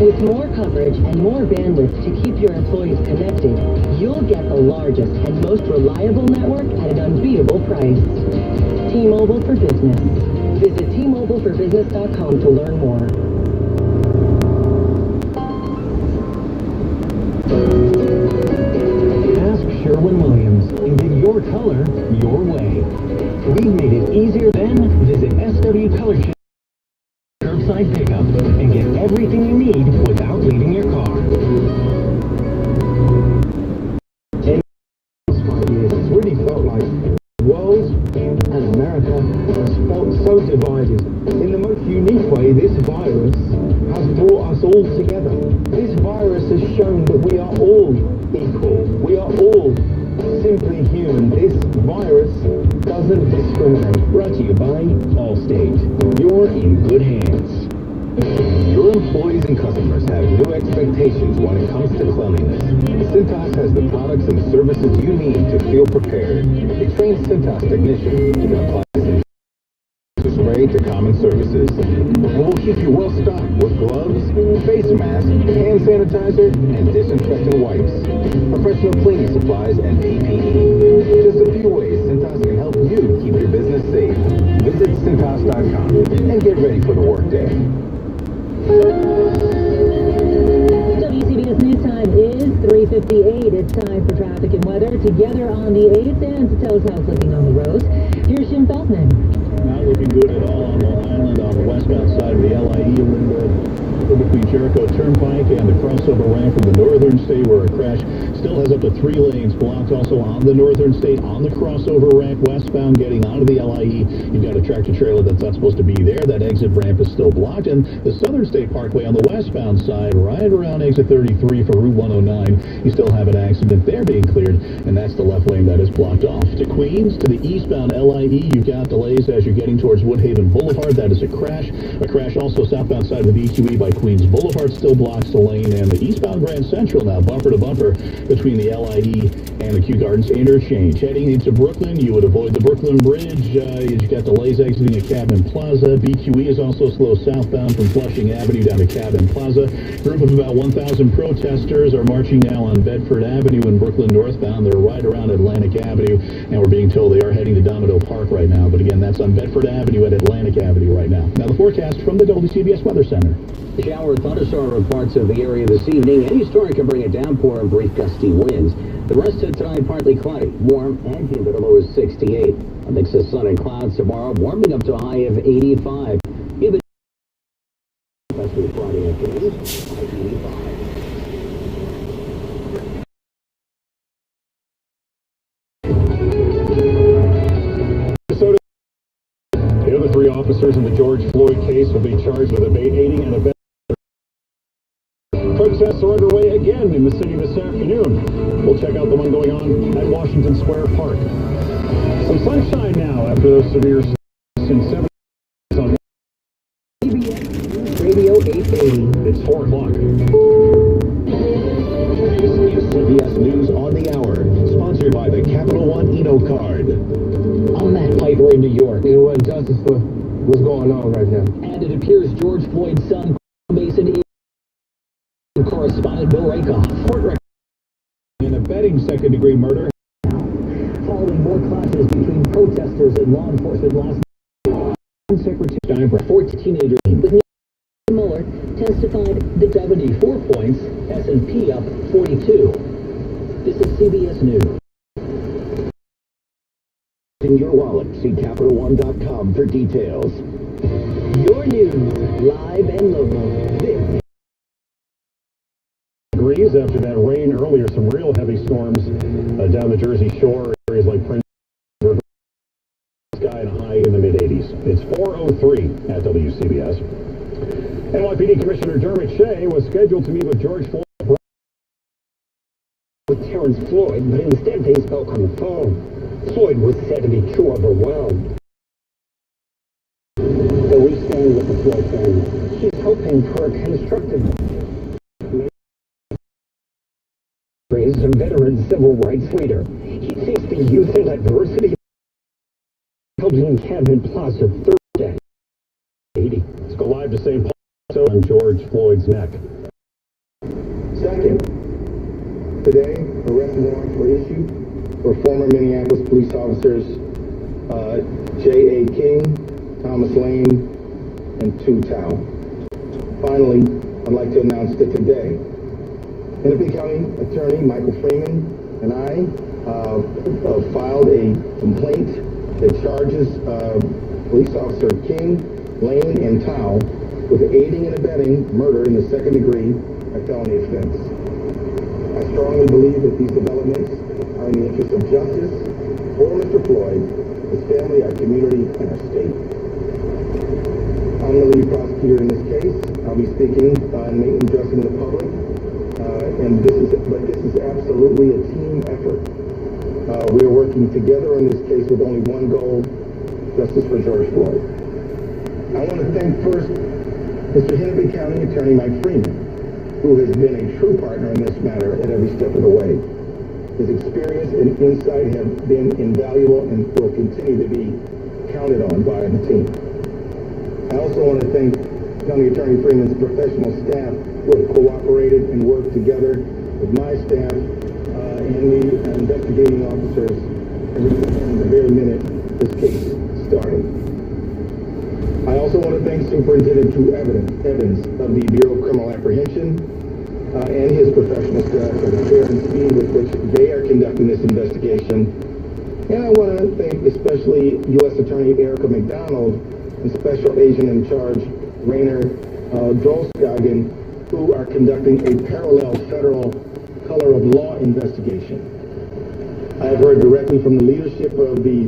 With more coverage and more bandwidth to keep your employees connected, you'll get the largest and most reliable network at an unbeatable price. T-Mobile for Business. Visit T-MobileForBusiness.com to learn more. Ask Sherwin-Williams and get your color your way. We've made it easier than visit SW Color Shop curbside pickup and get everything you need without leaving your car. In the last 5 years, it's really felt like the world and America has felt so divided. In the most unique way, this virus has brought us all together. This virus has shown that we are all equal. We are all simply human. This virus doesn't discriminate. Brought to you by Allstate. You're in good hands. Your employees and customers have new expectations when it comes to cleanliness. Cintas has the products and services you need to feel prepared. A trained Cintas technician can apply spray to common surfaces. And we'll keep you well stocked with gloves, face masks, hand sanitizer, and disinfectant wipes, professional cleaning supplies, and PPE. Just a few ways Cintas can help you keep your business safe. Visit Cintas.com and get ready for the workday. WCBS News Time is 3:58. It's time for traffic and weather together on the 8th and to tell us how it's looking on the roads. Here's Jim Feldman. Now not looking good at all on Long Island on the westbound side of the LIE window between Jericho Turnpike and the crossover ramp from the northern state, where a crash still has up to 3 lanes blocked. Also on the northern state on the crossover ramp westbound getting onto the LIE, you've got a tractor trailer that's not supposed to be there. That exit ramp is still blocked. And the southern state parkway on the westbound side, right around exit 33 for Route 109, you still have an accident there being cleared, and that's the left lane that is blocked off. To Queens, to the eastbound LIE, you've got delays as you're getting towards Woodhaven Boulevard. That is a crash. A crash also southbound side of the BQE by Queens Boulevard still blocks the lane, and the eastbound Grand Central now bumper to bumper between the LIE and the Kew Gardens interchange. Heading into Brooklyn, you would avoid the Brooklyn Bridge. You've got delays exiting at Cabin Plaza. BQE is also slow southbound from Flushing Avenue down to Cabin Plaza. A group of about 1,000 protesters are marching now on Bedford Avenue in Brooklyn northbound. They're right around Atlantic Avenue, and we're being told they are heading to Domino Park right now. But again, that's on Bedford Avenue at Atlantic Avenue right now. Now the forecast from the WCBS Weather Center. Shower thunderstorm in parts of the area this evening. Any storm can bring a downpour and brief gusty winds. The rest of tonight partly cloudy, warm and humid. The low is 68. A mix of sun and clouds tomorrow, warming up to a high of 85. Humid. That's for Friday afternoon, high 85. The other 3 officers in the George Floyd case will be charged with aiding and abetting. Protests are underway again in the city this afternoon. We'll check out the one going on at Washington Square Park. Some sunshine now after those severe storms in 7 on CBS Radio 880. It's 4 o'clock. CBS News on the Hour, sponsored by the Capital One Eno Card. I'm Matt Piper in New York. You know what, Justice, what's going on right now? And it appears George Floyd's son, Mason, is correspondent Bill Rakoff. Court record in abetting second-degree murder. Following more clashes between protesters and law enforcement last night, Secretary for 14 teenagers with Mueller testified the 74 points, S&P up 42. This is CBS News. In your wallet, see CapitalOne.com for details. Your news, live and local. This degrees after that rain earlier, some real heavy storms down the Jersey Shore, areas like Prince Sky and a high in the mid-80s. It's 4:03 at WCBS. NYPD Commissioner Dermot Shea was scheduled to meet with George Floyd with Terrence Floyd, but instead they spoke on the phone. Floyd was said to be too overwhelmed. So we stand with the Floyd family. He's hoping for a constructive a veteran civil rights leader. He thinks the youth and diversity held in Cabin Plaza Thursday. Let's go live to St. Paul on George Floyd's neck. Second, today, arrest warrants were issued for former Minneapolis police officers J.A. King, Thomas Lane, and Tu Tao. Finally, I'd like to announce that today, Hennepin County Attorney Michael Freeman and I filed a complaint that charges police officer King, Lane, and Tao with aiding and abetting murder in the second degree, a felony offense. I strongly believe that these developments are in the interest of justice for Mr. Floyd, his family, our community, and our state. I'm the lead prosecutor in this case. I'll be speaking and making justice in the public. But this is absolutely a team effort. We are working together on this case with only one goal: justice for George Floyd. I want to thank first Mr. Hennepin County Attorney Mike Freeman, who has been a true partner in this matter at every step of the way. His experience and insight have been invaluable and will continue to be counted on by the team. I also want to thank County Attorney Freeman's professional staff who have cooperated and worked together with my staff and the investigating officers from the very minute this case started. I also want to thank Superintendent Drew Evans of the Bureau of Criminal Apprehension and his professional staff for the care and speed with which they are conducting this investigation And I want to thank especially U.S. Attorney Erica McDonald and Special Agent in Charge Rainer Droskagen, who are conducting a parallel federal color of law investigation. I have heard directly from the leadership of the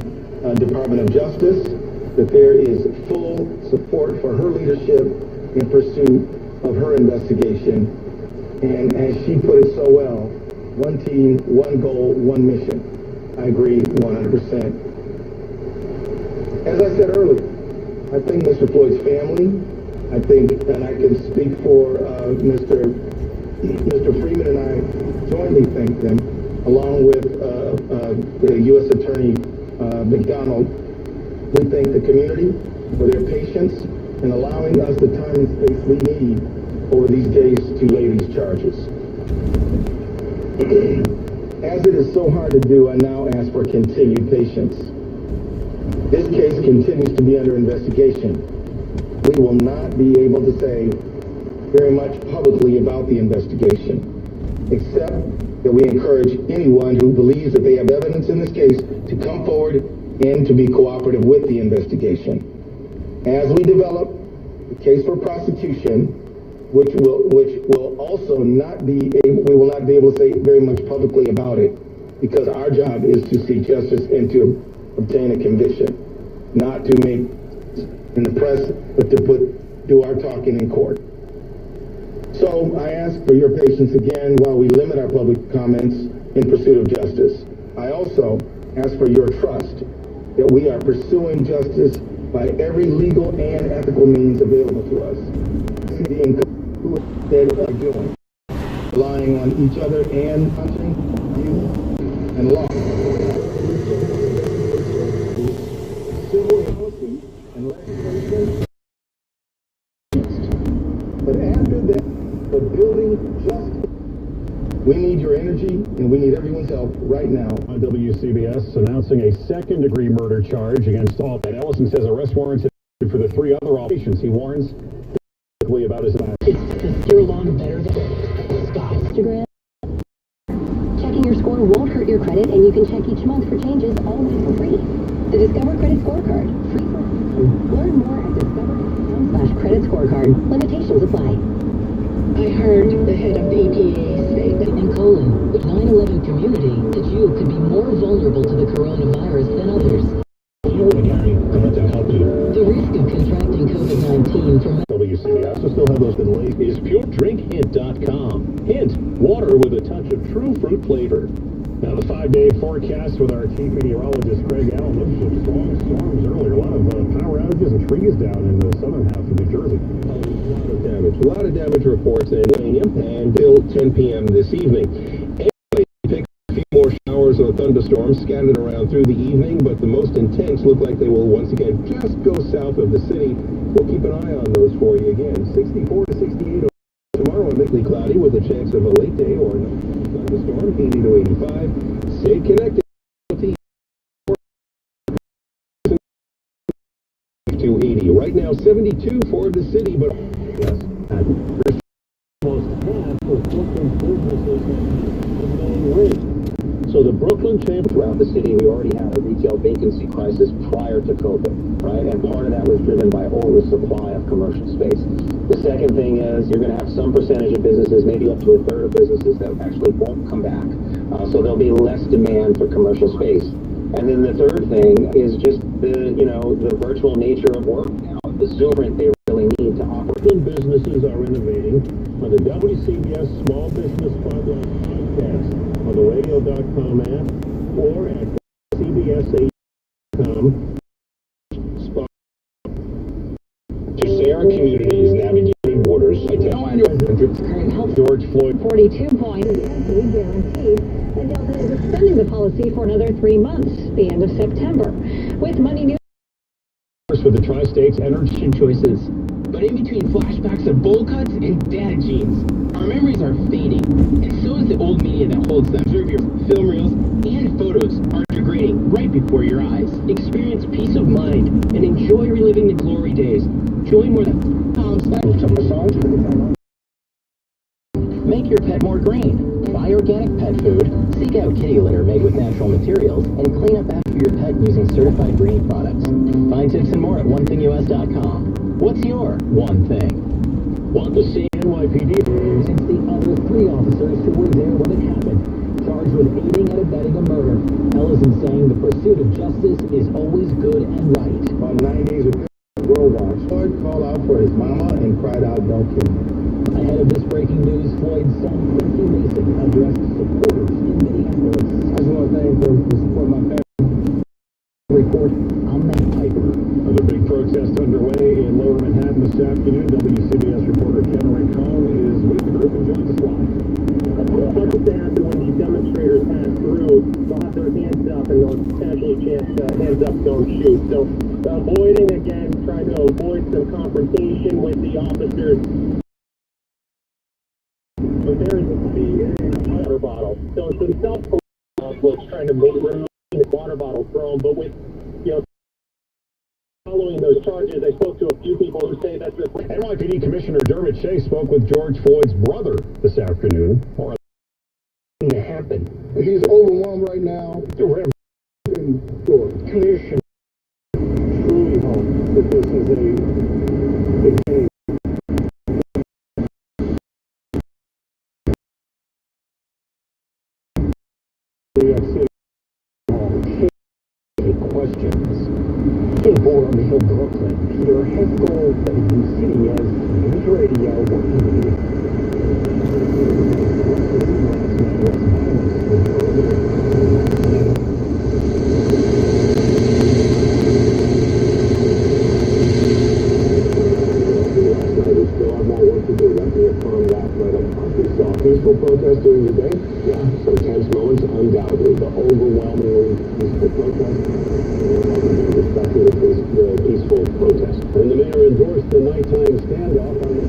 Department of Justice that there is full support for her leadership in pursuit of her investigation. And as she put it so well, one team, one goal, one mission. I agree 100%. As I said earlier, I think Mr. Floyd's family, I think, and I can speak for Mr. Freeman and I jointly thank them, along with the U.S. Attorney McDonald. We thank the community for their patience in allowing us the time and space we need over these days to lay these charges. As it is so hard to do, I now ask for continued patience. This case continues to be under investigation. We will not be able to say very much publicly about the investigation, except that we encourage anyone who believes that they have evidence in this case to come forward and to be cooperative with the investigation. As we develop the case for prosecution, which will also not be able, we will not be able to say very much publicly about it, because our job is to seek justice and to obtain a conviction, not to make in the press, but to do our talking in court. So I ask for your patience again while we limit our public comments in pursuit of justice. I also ask for your trust that we are pursuing justice by every legal and ethical means available to us. That are doing, relying on each other and punching you and law. Civil policy and legislation. But after that, the building justice. We need your energy and we need everyone's help right now. On WCBS announcing a second-degree murder charge against all. And Ellison says arrest warrants for the three other patients. He warns about his life. It's your lawn better than Instagram. Checking your score won't hurt your credit, and you can check each month for changes always for free. The Discover Credit Scorecard. Free for learn more at discover.com/credit scorecard. Limitations apply. I heard the head of the EPA say that in colon, the 9/11 community, that you could be more vulnerable to the coronavirus than others. The risk of contracting COVID-19 from WCBS will still have those delays. Is puredrinkhint.com. Hint, water with a touch of true fruit flavor. Now the 5-day forecast with our chief meteorologist Craig Allen. Looks for strong storms earlier. A lot of power outages and trees down in the southern half of New Jersey. A lot of damage reports in Pennsylvania until 10 p.m. this evening. More showers or thunderstorms scattered around through the evening, but the most intense look like they will once again just go south of the city. We'll keep an eye on those for you again. 64 to 68 tomorrow, and mostly cloudy with a chance of a late day or a thunderstorm. 80 to 85. Stay connected. To 80. Right now, 72 for the city, but yes. Almost half of Brooklyn businesses remain rent. So the Brooklyn Chamber throughout the city, we already had a retail vacancy crisis prior to COVID, right? And part of that was driven by oversupply of commercial space. The second thing is you're going to have some percentage of businesses, maybe up to a third of businesses, that actually won't come back. So there'll be less demand for commercial space. And then the third thing is just the virtual nature of work now. The Zoom print they really need to operate. Businesses are innovating on the WCBS Small Business Spotlight podcast on the radio.com app or at cbs8.com. To say our community is navigating borders, current health George Floyd 42 points guaranteed, and Delta is extending the policy for another 3 months, the end of September. With Money News for the Tri-States energy choices. But in between flashbacks of bowl cuts and data jeans, our memories are fading, and so is the old media that holds them. Observe your film reels and photos are degrading right before your eyes. Experience peace of mind and enjoy reliving the glory days. Join more than Make your pet more green. Buy organic pet food. Seek out kitty litter made with natural materials, and clean up after for your pet using certified green products. Find tips and more at onethingus.com. What's your one thing? Want to see NYPD? Since the other 3 officers who were there when it happened, charged with aiding and abetting a murder, Ellison saying the pursuit of justice is always good and right. About 9 days ago, World Watch, Floyd called out for his mama and cried out, "Don't kill me." Ahead of this breaking news, Floyd's son, Quincy Mason, addressed supporters in Minneapolis. I just want to thank them for supporting my family. Report, I'm Matt Piper. The big protest underway in Lower Manhattan this afternoon. WCBS reporter Ken Rincon is with the group and joins us live. What's to happen when these demonstrators pass through? They'll have their hands up and they'll casually chant, hands up, don't shoot. So avoiding again, trying to avoid some confrontation with the officers. But there is the water bottle. So it's himself was trying to make room in the water bottle thrown, but with, following those charges, I spoke to a few people who say that's the NYPD Commissioner Dermot Shea spoke with George Floyd's brother this afternoon. Or To happen. He's overwhelmed right now. The Reverend Commission truly hope that this is a beginning. New York City Questions. In Board on the Hill, Brooklyn, Peter Heskel, WCBS News Radio, Peaceful protest during the day? Yeah, some tense moments, undoubtedly, but overwhelmingly peaceful protest. Respecting the peaceful protest. when the mayor endorsed the nighttime standoff on the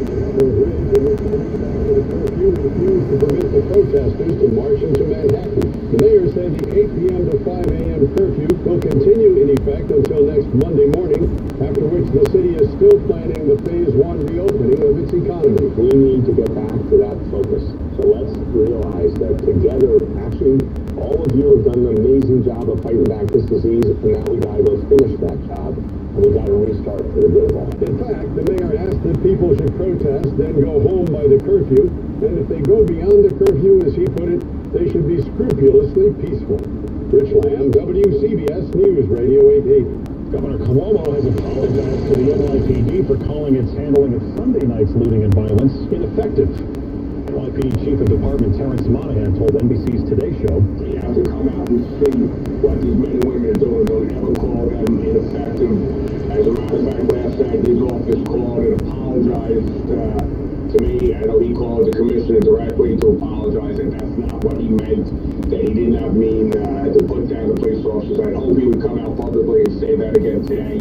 bridge in which the curfew refused to permit the protesters to march into Manhattan. The mayor said the 8 p.m. to 5 a.m. curfew will continue in effect until next Monday morning, after which the city is still planning the Phase 1 reopening of its economy. We need to get back to that focus. So let's realize that together, actually, all of you have done an amazing job of fighting back this disease, and now we gotta go finish that job, and we gotta restart for the good of all. In fact, the mayor asked that people should protest, then go home by the curfew, and if they go beyond the curfew, as he put it, they should be scrupulously peaceful. Rich Lamb, WCBS News Radio 880. Governor Cuomo has apologized to the NYPD for calling its handling of Sunday night's looting and violence ineffective. NYPD Chief of Department Terrence Monahan told NBC's Today Show, We have to come out and see what these men and women are doing. Don't ever call them ineffective. As a matter of fact, last night his office called and apologized to me. I know he called the commissioner directly to apologize, and that's not what he meant. That he did not mean to put down the police officers. I hope he would come out publicly and say that again today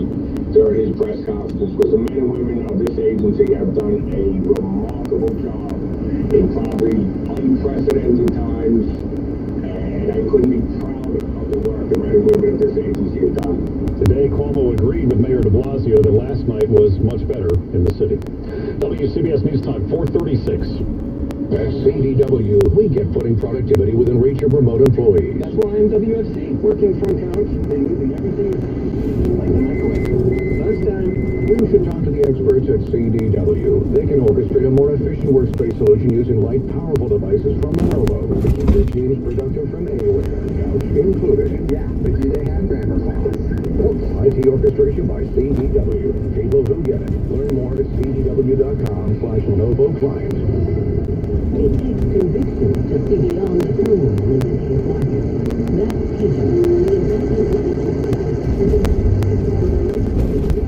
during his press conference, because the men and women of this agency have done a remarkable job in probably unprecedented times, and I couldn't be prouder of the work the men and women of this agency have done. Today, Cuomo agreed with Mayor de Blasio that last night was much better in the city. WCBS News Talk 436. At CDW, we get putting productivity within reach of remote employees. That's why I'm WFC, working from couch and moving everything like the microwave. Lunchtime. You should talk to the experts at CDW. They can orchestrate a more efficient workspace solution using light, powerful devices from Lenovo to keep your teams productive from anywhere. Couch included. Yeah, but do they have grammar classes? Oops. IT orchestration by CDW. People who get it. Learn more at cdw.com/Lenovo client. It takes conviction to see beyond the turmoil in today's market. That's patience.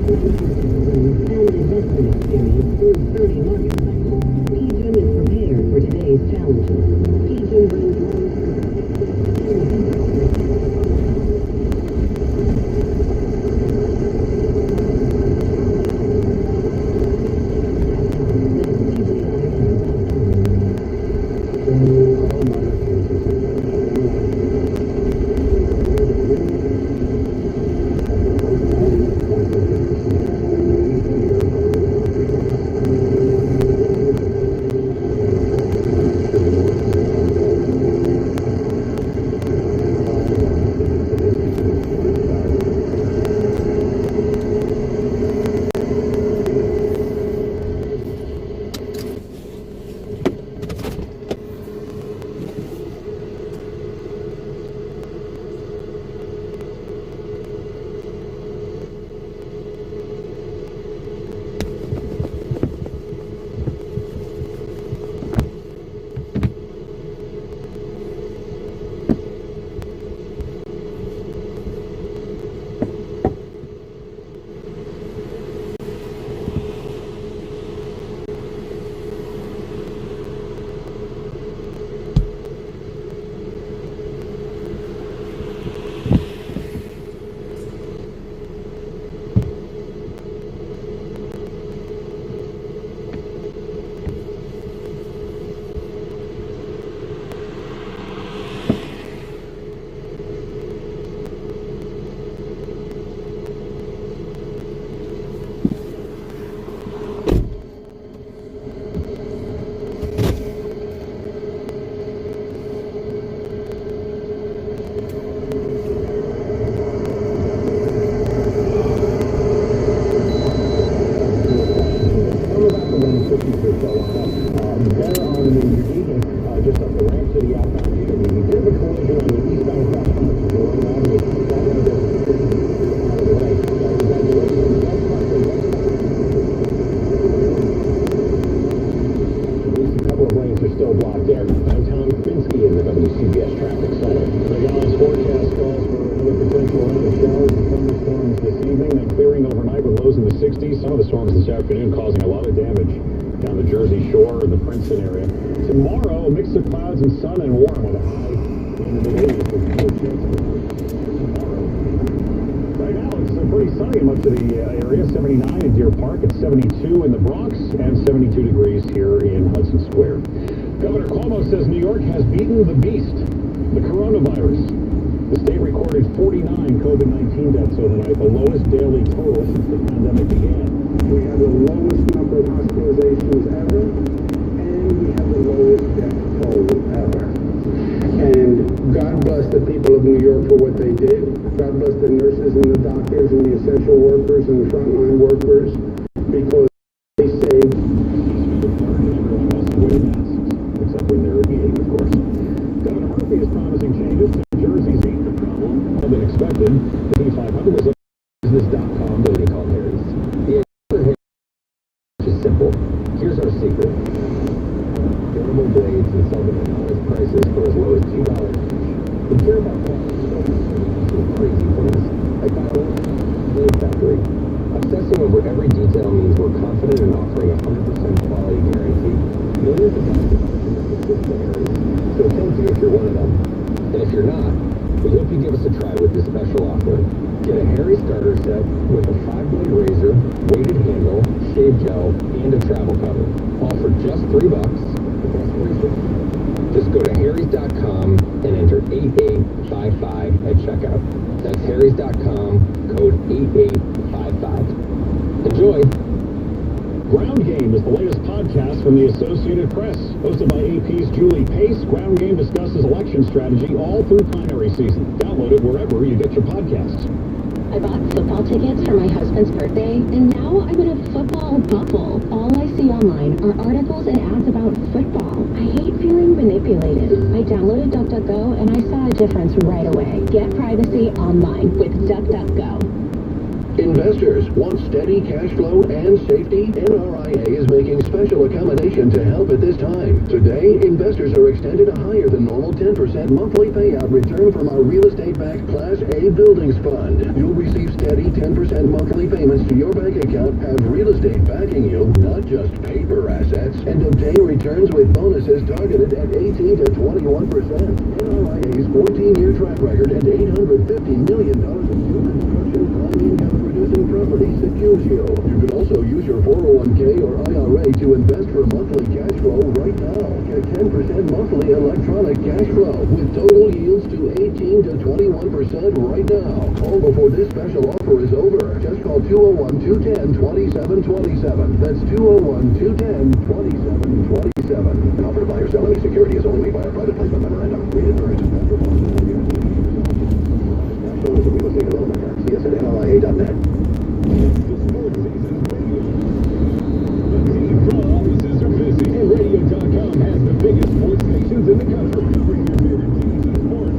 The investment experience through 30 market cycles. PGIM is prepared for today's challenges. PGIM brings 60s. Some of the storms this afternoon causing a lot of damage down the Jersey Shore and the Princeton area. Tomorrow, a mix of clouds and sun and warm with a high in the mid-80s with no chance of tomorrow. Right now, it's pretty sunny in much of the area. 79 in Deer Park. It's 72 in the Bronx and 72 degrees here in Hudson Square. Governor Cuomo says New York has beaten the beast, the coronavirus. The state recorded 49 COVID-19 deaths overnight, the lowest daily total since the pandemic began. We have the lowest number of hospitalizations ever, and we have the lowest death toll ever. And God bless the people of New York for what they did. God bless the nurses and the doctors and the essential workers and the frontline workers, because they saved. Everyone must wear masks, except when they're eating, of course. Governor Murphy is promising changes to New Jersey's eating problem. More than expected. The B500 was up to business.com that we call Harry's. The answer is simple. Here's our secret. Durable blades and sell them at honest prices for as low as $2 each. We care about quality, so some crazy things, like that blade factory. Obsessing over every detail means we're confident in offering a 100% quality guarantee. Millions of customers switch to Harry's, so thank you if you're one of them. And if you're not, we hope you give us a try with this special offer. Get a Harry's starter set with a 5-blade razor, weighted handle, shave gel, and a travel cover. All for just $3. Just go to harrys.com and enter 8855 at checkout. That's harrys.com, code 8855. Enjoy! Ground Game is the latest podcast from the Associated Press. Hosted by AP's Julie Pace, Ground Game discusses election strategy all through primary season. Download it wherever you get your podcasts. I bought football tickets for my husband's birthday, and now I'm in a football bubble. All I see online are articles and ads about football. I hate feeling manipulated. I downloaded DuckDuckGo, and I saw a difference right away. Get privacy online with DuckDuckGo. Investors want steady cash flow and safety? NRIA is making special accommodation to help at this time. Today, investors are extended a higher than normal 10% monthly payout return from our real estate-backed Class A Buildings Fund. You'll receive steady 10% monthly payments to your bank account, have real estate backing you, not just paper assets, and obtain returns with bonuses targeted at 18 to 21%. NRIA's 14-year track record and $850 million of new construction income producing property secures you. You can also use your 401k or IRA to invest for monthly cash flow right now. Get 10% monthly electronic cash flow with total yields to 18 to 21% right now. Call before this special offer is over. Just call 201-210-2727. That's 201-210-2727. An offer to buy or sell any security is only made by a private placement memorandum. Read it first. Real estate development firm. See us at NRIA.net. And Radio.com has the biggest sports stations in the country. Covering your favorite teams and sports.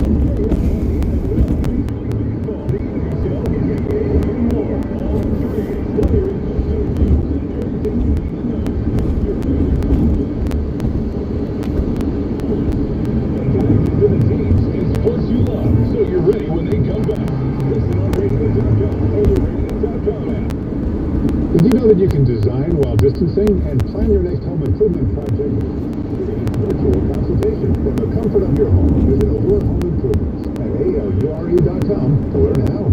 The teams and sports you love, so you're ready when they come back. Listen on Radio.com or the Radio.com app. Did you know that you can design while distancing and plan your next home improvement project with virtual consultation from the comfort of your home? Visit Allure Home Improvements at ALURE.com to learn how.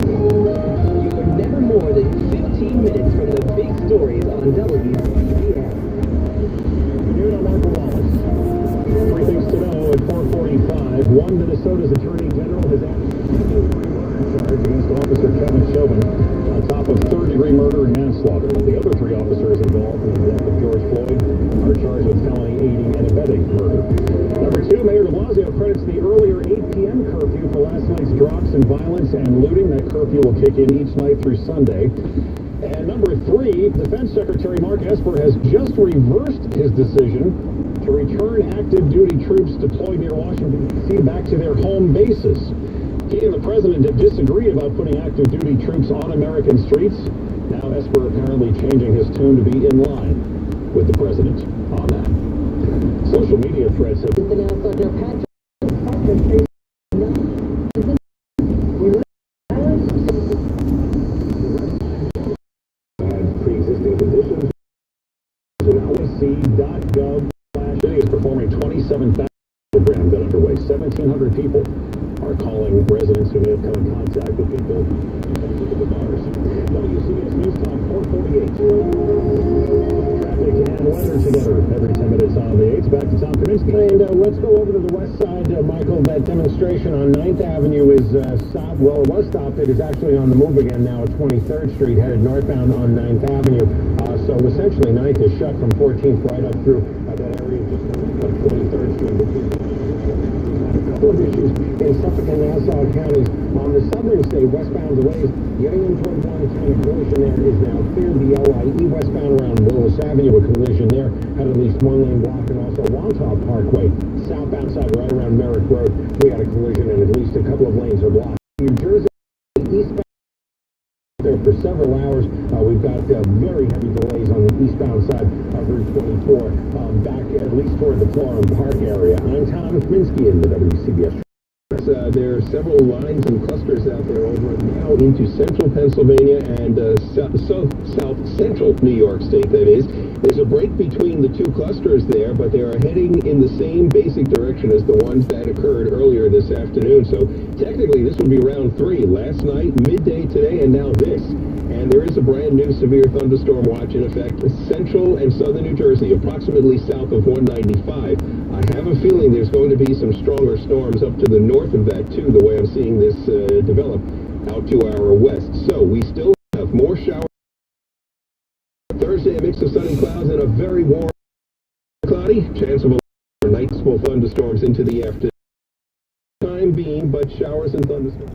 You are never more than 15 minutes from the big stories on WCBS. Here to Marco Wallace. Three things to know at 4:45. One, Minnesota's Attorney General has asked charge against Officer Kevin Chauvin on top of third-degree murder and manslaughter. The other 3 officers involved in the death of George Floyd are charged with felony aiding and abetting murder. Number 2, Mayor de Blasio credits the earlier 8 p.m. curfew for last night's drops in violence and looting. That curfew will kick in each night through Sunday. And number 3, Defense Secretary Mark Esper has just reversed his decision to return active duty troops deployed near Washington, D.C. back to their home bases. He and the president have disagreed about putting active duty troops on American streets. Now Esper apparently changing his tune to be in line with the president on that. Social media threads have are calling residents who may have come in contact with people infected with the virus. WCBS News Time 448. Traffic and weather together every 10 minutes on the 8th. Back to Tom Kaminsky. And let's go over to the west side, Michael. That demonstration on 9th Avenue is stopped. Well, it was stopped. It is actually on the move again now at 23rd Street, headed northbound on 9th Avenue. So essentially 9th is shut from 14th right up through that area just of 23rd Street. A couple of issues in Suffolk and Nassau counties. On the southern state, westbound delays, getting in toward Montana. Collision there is now cleared. The LIE westbound around Willis Avenue, a collision there had at least one lane blocked, and also Wantagh Parkway, southbound side right around Merrick Road. We had a collision, and at least a couple of lanes are blocked. New Jersey, eastbound there for several hours. We've got very heavy delays on the eastbound side of Route 24, back at least toward the Florham Park area. I'm Tom Kaminsky in the WCBS. There are several lines and clusters out there over now into central Pennsylvania and south central New York State, that is. There's a break between the two clusters there, but they are heading in the same basic direction as the ones that occurred earlier this afternoon. So technically this would be round 3. Last night, midday today, and now this. And there is a brand new severe thunderstorm watch in effect central and southern New Jersey, approximately south of 195. I have a feeling there's going to be some stronger storms up to the north of that too, the way I'm seeing this develop out to our west. So we still have more showers. Thursday, a mix of sunny clouds and a very warm, cloudy. Chance of a night full thunderstorms into the afternoon. Time being, but showers and thunderstorms.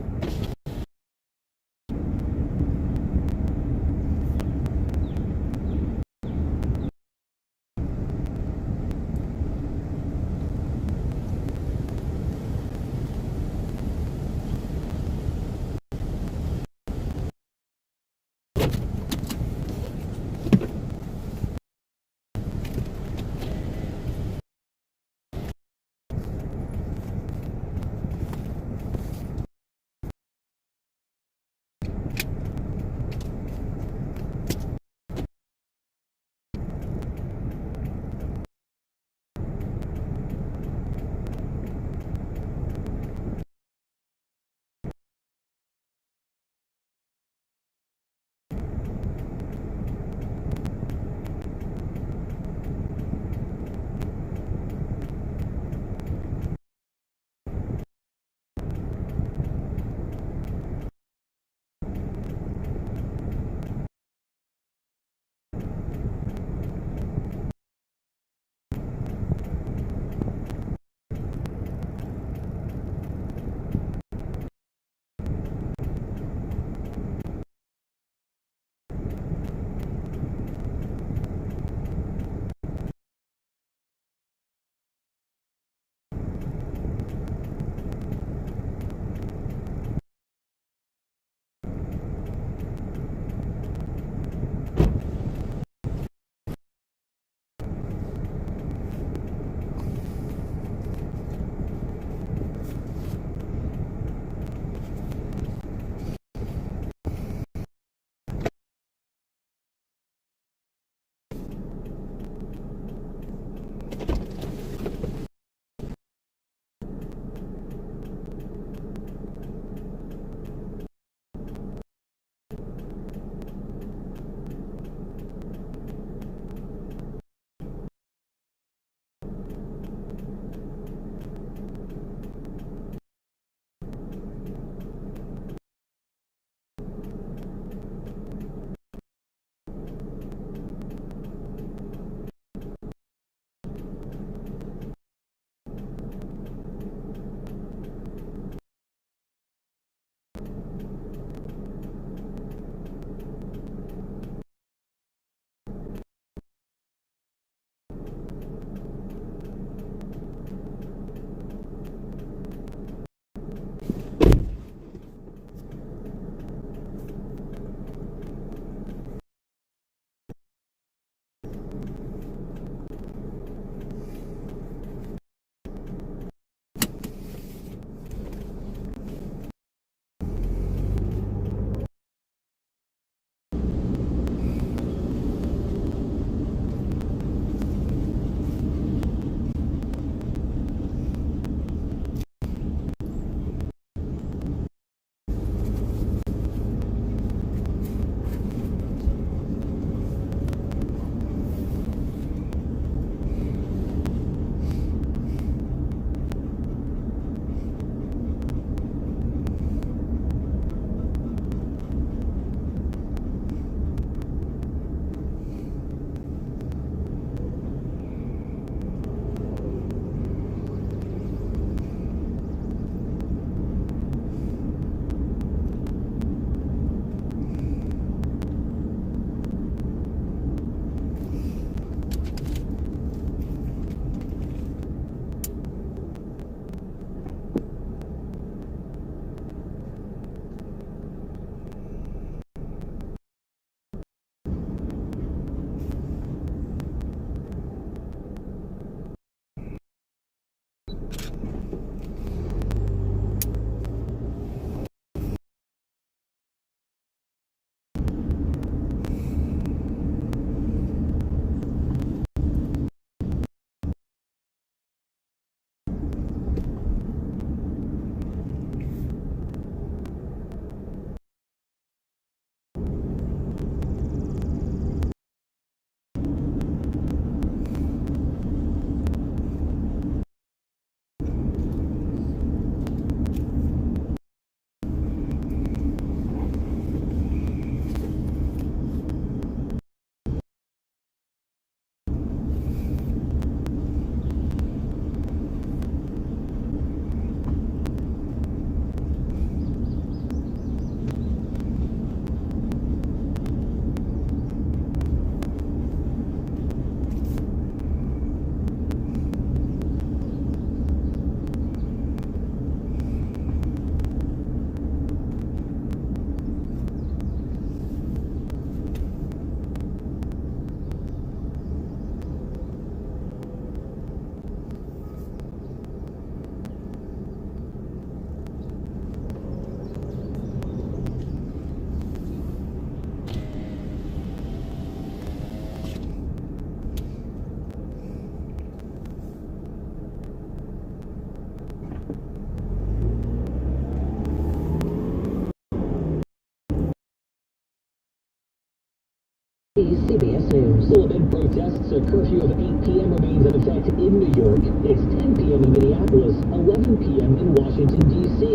CBS News. Sullivan protests a curfew of 8 p.m. remains in effect in New York. It's 10 p.m. in Minneapolis, 11 p.m. in Washington, D.C.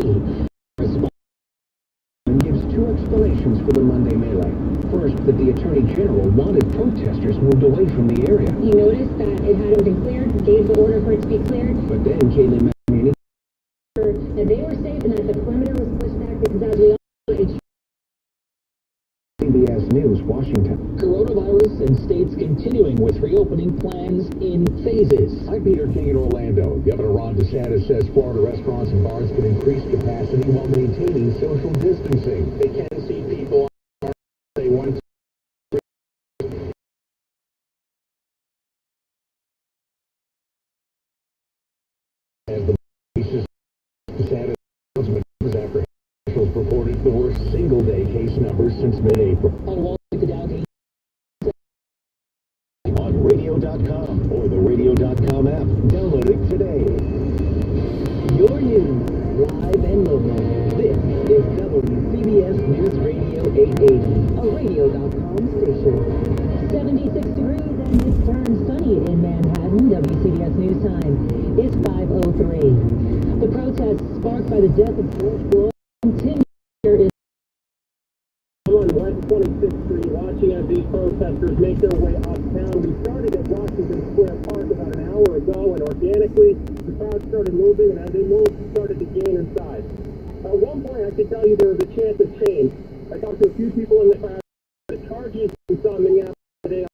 Gives two explanations for the Monday melee. First, that the Attorney General wanted protesters moved away from the area. He noticed that it hadn't been cleared, gave the order for it to be cleared. But then Kaylee Manning That they were safe and that the perimeter was pushed back because as we all know, CBS News, Washington. Coronavirus and states continuing with reopening plans in phases. I'm Peter King in Orlando. Governor Ron DeSantis says Florida restaurants and bars can increase capacity while maintaining social distancing. They can see people they want to. As the DeSantis announcement was after officials reported the worst single-day case numbers since mid-April. On radio.com or the radio.com app. Download it today. Your news, live and local. This is WCBS News Radio 880, a radio.com station. 76 degrees and it's turned sunny in Manhattan. WCBS News Time is 5:03. The protests sparked by the death of George Floyd continue here in on West 26th Street, watching as these protesters make their way uptown. We started at Washington Square Park about an hour ago, and organically, the crowd started moving, and as they moved, started to gain in size. At one point, I can tell you there was a chance of change. I talked to a few people in the crowd. The charges we saw in Minneapolis today.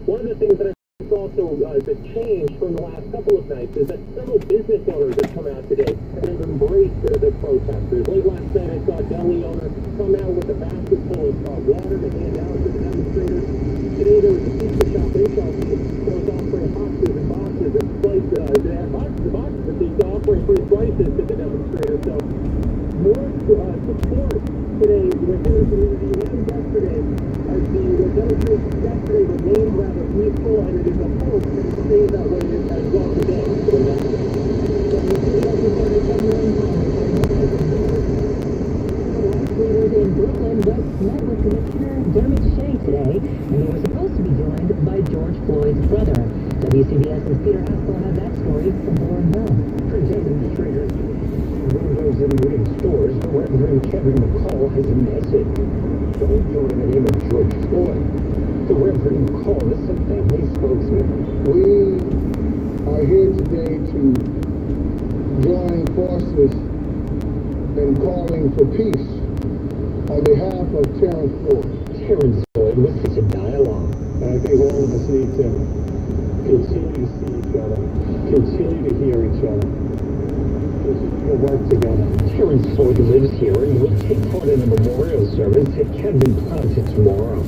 One of the things that I think also the change from the last couple of nights is that several business owners have come out today and have embraced the protesters. Late last night, I saw a deli owner come out with a basket full of water to hand out to the demonstrators. Today, there was a pizza shop in Chelsea that was offering boxes and boxes and slices. They had boxes and boxes of pizza offering free slices to the demonstrators. So more support today with the community and yesterday as the demonstrations yesterday remained rather peaceful, and it is a hope that it stays that way as well today. Leaders in Brooklyn just met with Commissioner Dermot Shea today, and they were supposed to be joined by George Floyd's brother. WCBS's Peter Haskell had that story from Warren Bell. For demonstrators, windows and wooden stores, the Reverend Kevin McCall has a message. Don't go in the name of George Floyd. The Reverend McCall is a family spokesman. We are here today to join forces in calling for peace on behalf of Terrence Floyd. Terrence Floyd was such a dialogue. And I think all of us need to continue to see each other, continue to hear each other, to work together. Terrence Floyd lives here and will take part in a memorial service at Camden Plaza tomorrow.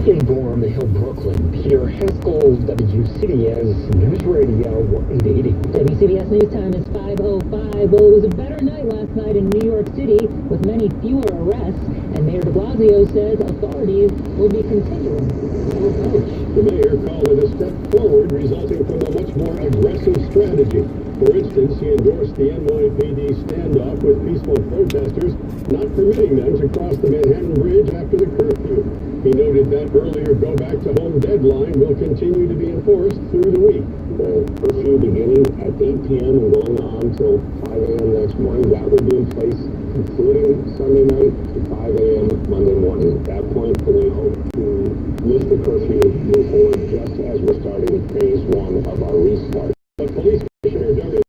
In Gorham Hill, Brooklyn, Peter Haskell, WCBS News Radio 880. WCBS News Time is 5:05. Well, it was a better night last night in New York City with many fewer arrests, and Mayor de Blasio says authorities will be continuing to approach. The mayor called it a step forward, resulting from a much more aggressive strategy. For instance, he endorsed the NYPD standoff with peaceful protesters, not permitting them to cross the Manhattan Bridge after the curfew. He noted that earlier go-back-to-home deadline will continue to be enforced through the week. The curfew beginning at 8 p.m. and going on till 5 a.m. next morning, that will be in place, including Sunday night to 5 a.m. Monday morning. At that point, we hope to lift the curfew, move forward just as we're starting phase one of our restart. But Police Commissioner Doug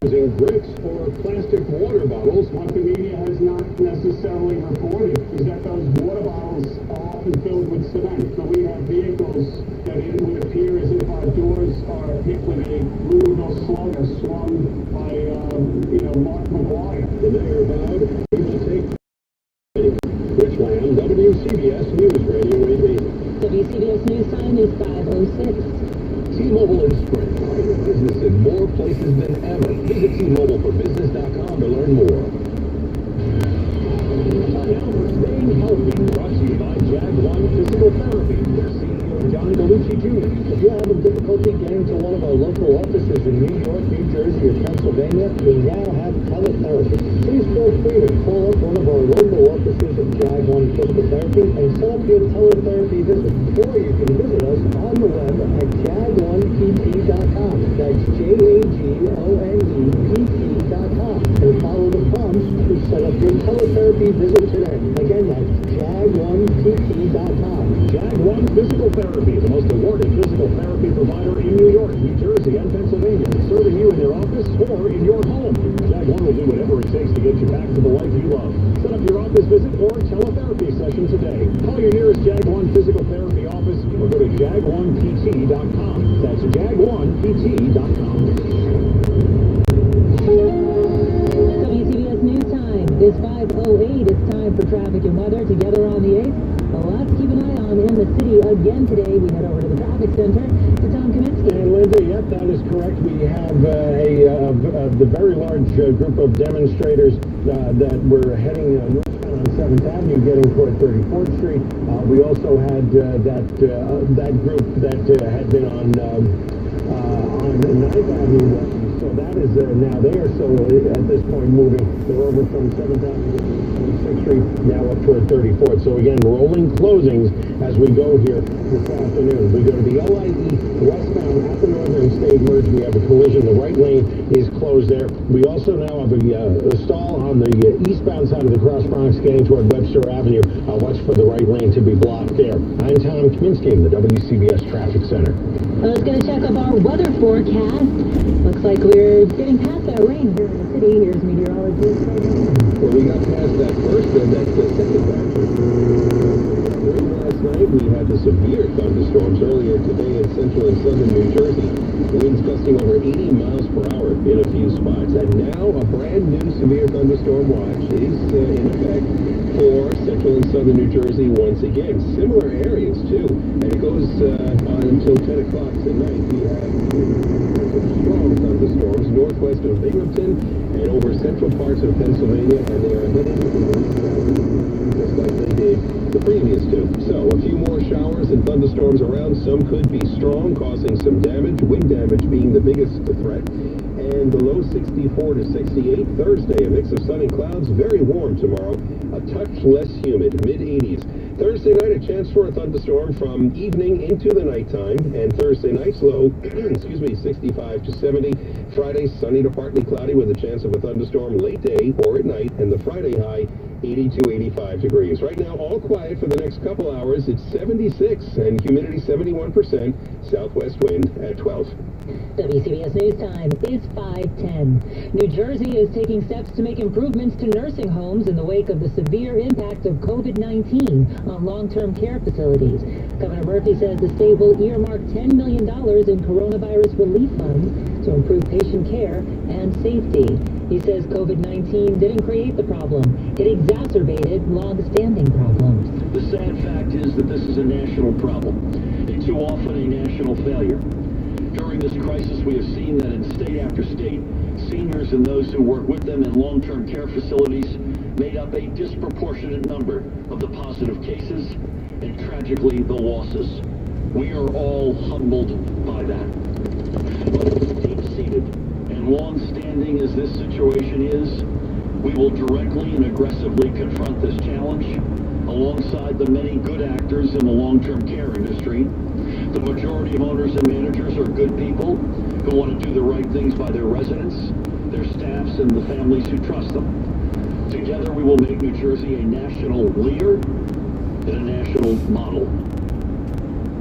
using bricks or plastic water bottles. What the media has not necessarily reported is that those water bottles are often filled with cement. So we have vehicles that it would appear as if our doors are hit with a Louisville slugger swung by, Mark McGuire. The mayor vowed he will take Richland, WCBS News Radio 880. WCBS News Time is 5:06. T-Mobile in Sprint. Business in more places than ever. Visit T-MobileForBusiness.com to learn more. Now for Staying Healthy, brought to you by Jag One Physical Therapy. Their CEO John Gallucci Jr. If you're having difficulty difficulty getting to one of our local offices in New York, New Jersey, or Pennsylvania, we now have teletherapy. Please feel free to call up one of our local offices at Jag One Physical Therapy and set up your teletherapy visit. Or you can visit us on the web at jag1pt.com. That's JAGONEPT.com. And follow the prompts to set up your teletherapy visit today. Again, that's jag1pt.com. Jag One Physical Therapy, the most awarded physical therapy provider in New York, New Jersey, and Pennsylvania, serving you in your office or in your home. Jag One will do whatever it takes to get you back to the life you love. Set up your office visit or teletherapy session today. Call your nearest Jag One Physical Therapy office or go to jag1pt.com. That's jag1pt.com. WCBS News Time. It's 5:08. It's time for traffic and weather together on the 8th. Lots to keep an eye on in the city again today. We head over to the traffic center to Tom Commute. And Linda, yep, that is correct. We have the very large group of demonstrators that were heading northbound on 7th Avenue, getting toward 34th Street. We also had that group that had been on 9th Avenue. So that is now there. So at this point, moving, they're over from 7th Avenue to 26th Street, now up toward 34th. So again, rolling closings as we go here this afternoon. We go to the LIE westbound at the Northern State Merge. We have a collision. The right lane is closed there. We also now have a stall on the eastbound side of the Cross Bronx getting toward Webster Avenue. Watch for the right lane to be blocked there. I'm Tom Kaminsky in the WCBS Traffic Center. Let's get a check of our weather forecast. Looks like we're getting past that rain here in the city. Here's meteorologist. Well, we got past that first, and that's the second factor. Late last night, we had the severe thunderstorms earlier today in central and southern New Jersey. Winds gusting over 80 miles per hour in a few spots. And now a brand new severe thunderstorm watch is in effect for central and southern New Jersey once again. Similar areas, too. And it goes on until 10 o'clock tonight. We have strong thunderstorms northwest of Binghamton and over central parts of Pennsylvania, and they are heading just like they did the previous two. So a few more showers and thunderstorms around. Some could be strong, causing some damage, wind damage being the biggest threat. And the low 64 to 68 Thursday, a mix of sun and clouds, very warm tomorrow, a touch less humid, mid-80s. Thursday night, a chance for a thunderstorm from evening into the nighttime, and Thursday night's low, 65 to 70. Friday, sunny to partly cloudy with a chance of a thunderstorm late day or at night, and the Friday high, 80 to 85 degrees. Right now, all quiet for the next couple hours. It's 76 and humidity 71%, southwest wind at 12. WCBS News Time is 5:10. New Jersey is taking steps to make improvements to nursing homes in the wake of the severe impact of COVID-19 on long-term care facilities. Governor Murphy says the state will earmark $10 million in coronavirus relief funds to improve patient care and safety. He says COVID-19 didn't create the problem. It exacerbated long-standing problems. The sad fact is that this is a national problem, and too often a national failure. During this crisis, we have seen that in state after state, seniors and those who work with them in long-term care facilities made up a disproportionate number of the positive cases and, tragically, the losses. We are all humbled by that. But as deep-seated and long-standing as this situation is, we will directly and aggressively confront this challenge alongside the many good actors in the long-term care industry. The majority of owners and managers are good people who want to do the right things by their residents, their staffs, and the families who trust them. Together, we will make New Jersey a national leader and a national model.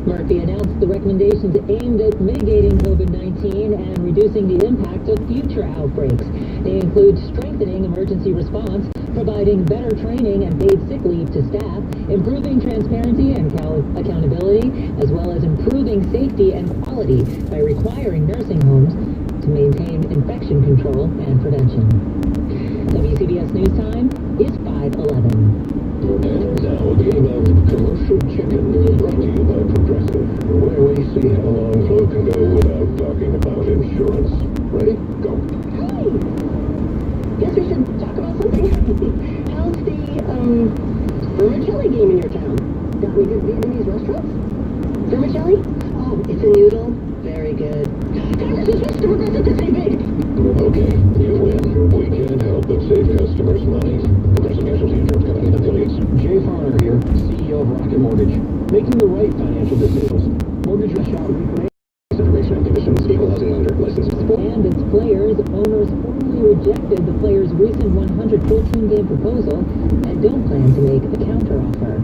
Murphy announced the recommendations aimed at mitigating COVID-19 and reducing the impact of future outbreaks. They include strengthening emergency response, providing better training and paid sick leave to staff, improving transparency and accountability, as well as improving safety and quality by requiring nursing homes to maintain infection control and prevention. WCBS News Time is 5:11. And now a game of commercial chicken, brought to you by Progressive, where we see how long Flo can go without talking about insurance. Ready? Go. Hey! Guess we should talk about something. How's the, vermicelli game in your town? Got any good Vietnamese restaurants? Vermicelli? Oh, it's a noodle. Very conditions. Equal housing lender. Licensed. And its players, owners formally rejected the players' recent 114-game proposal and don't plan to make a counteroffer.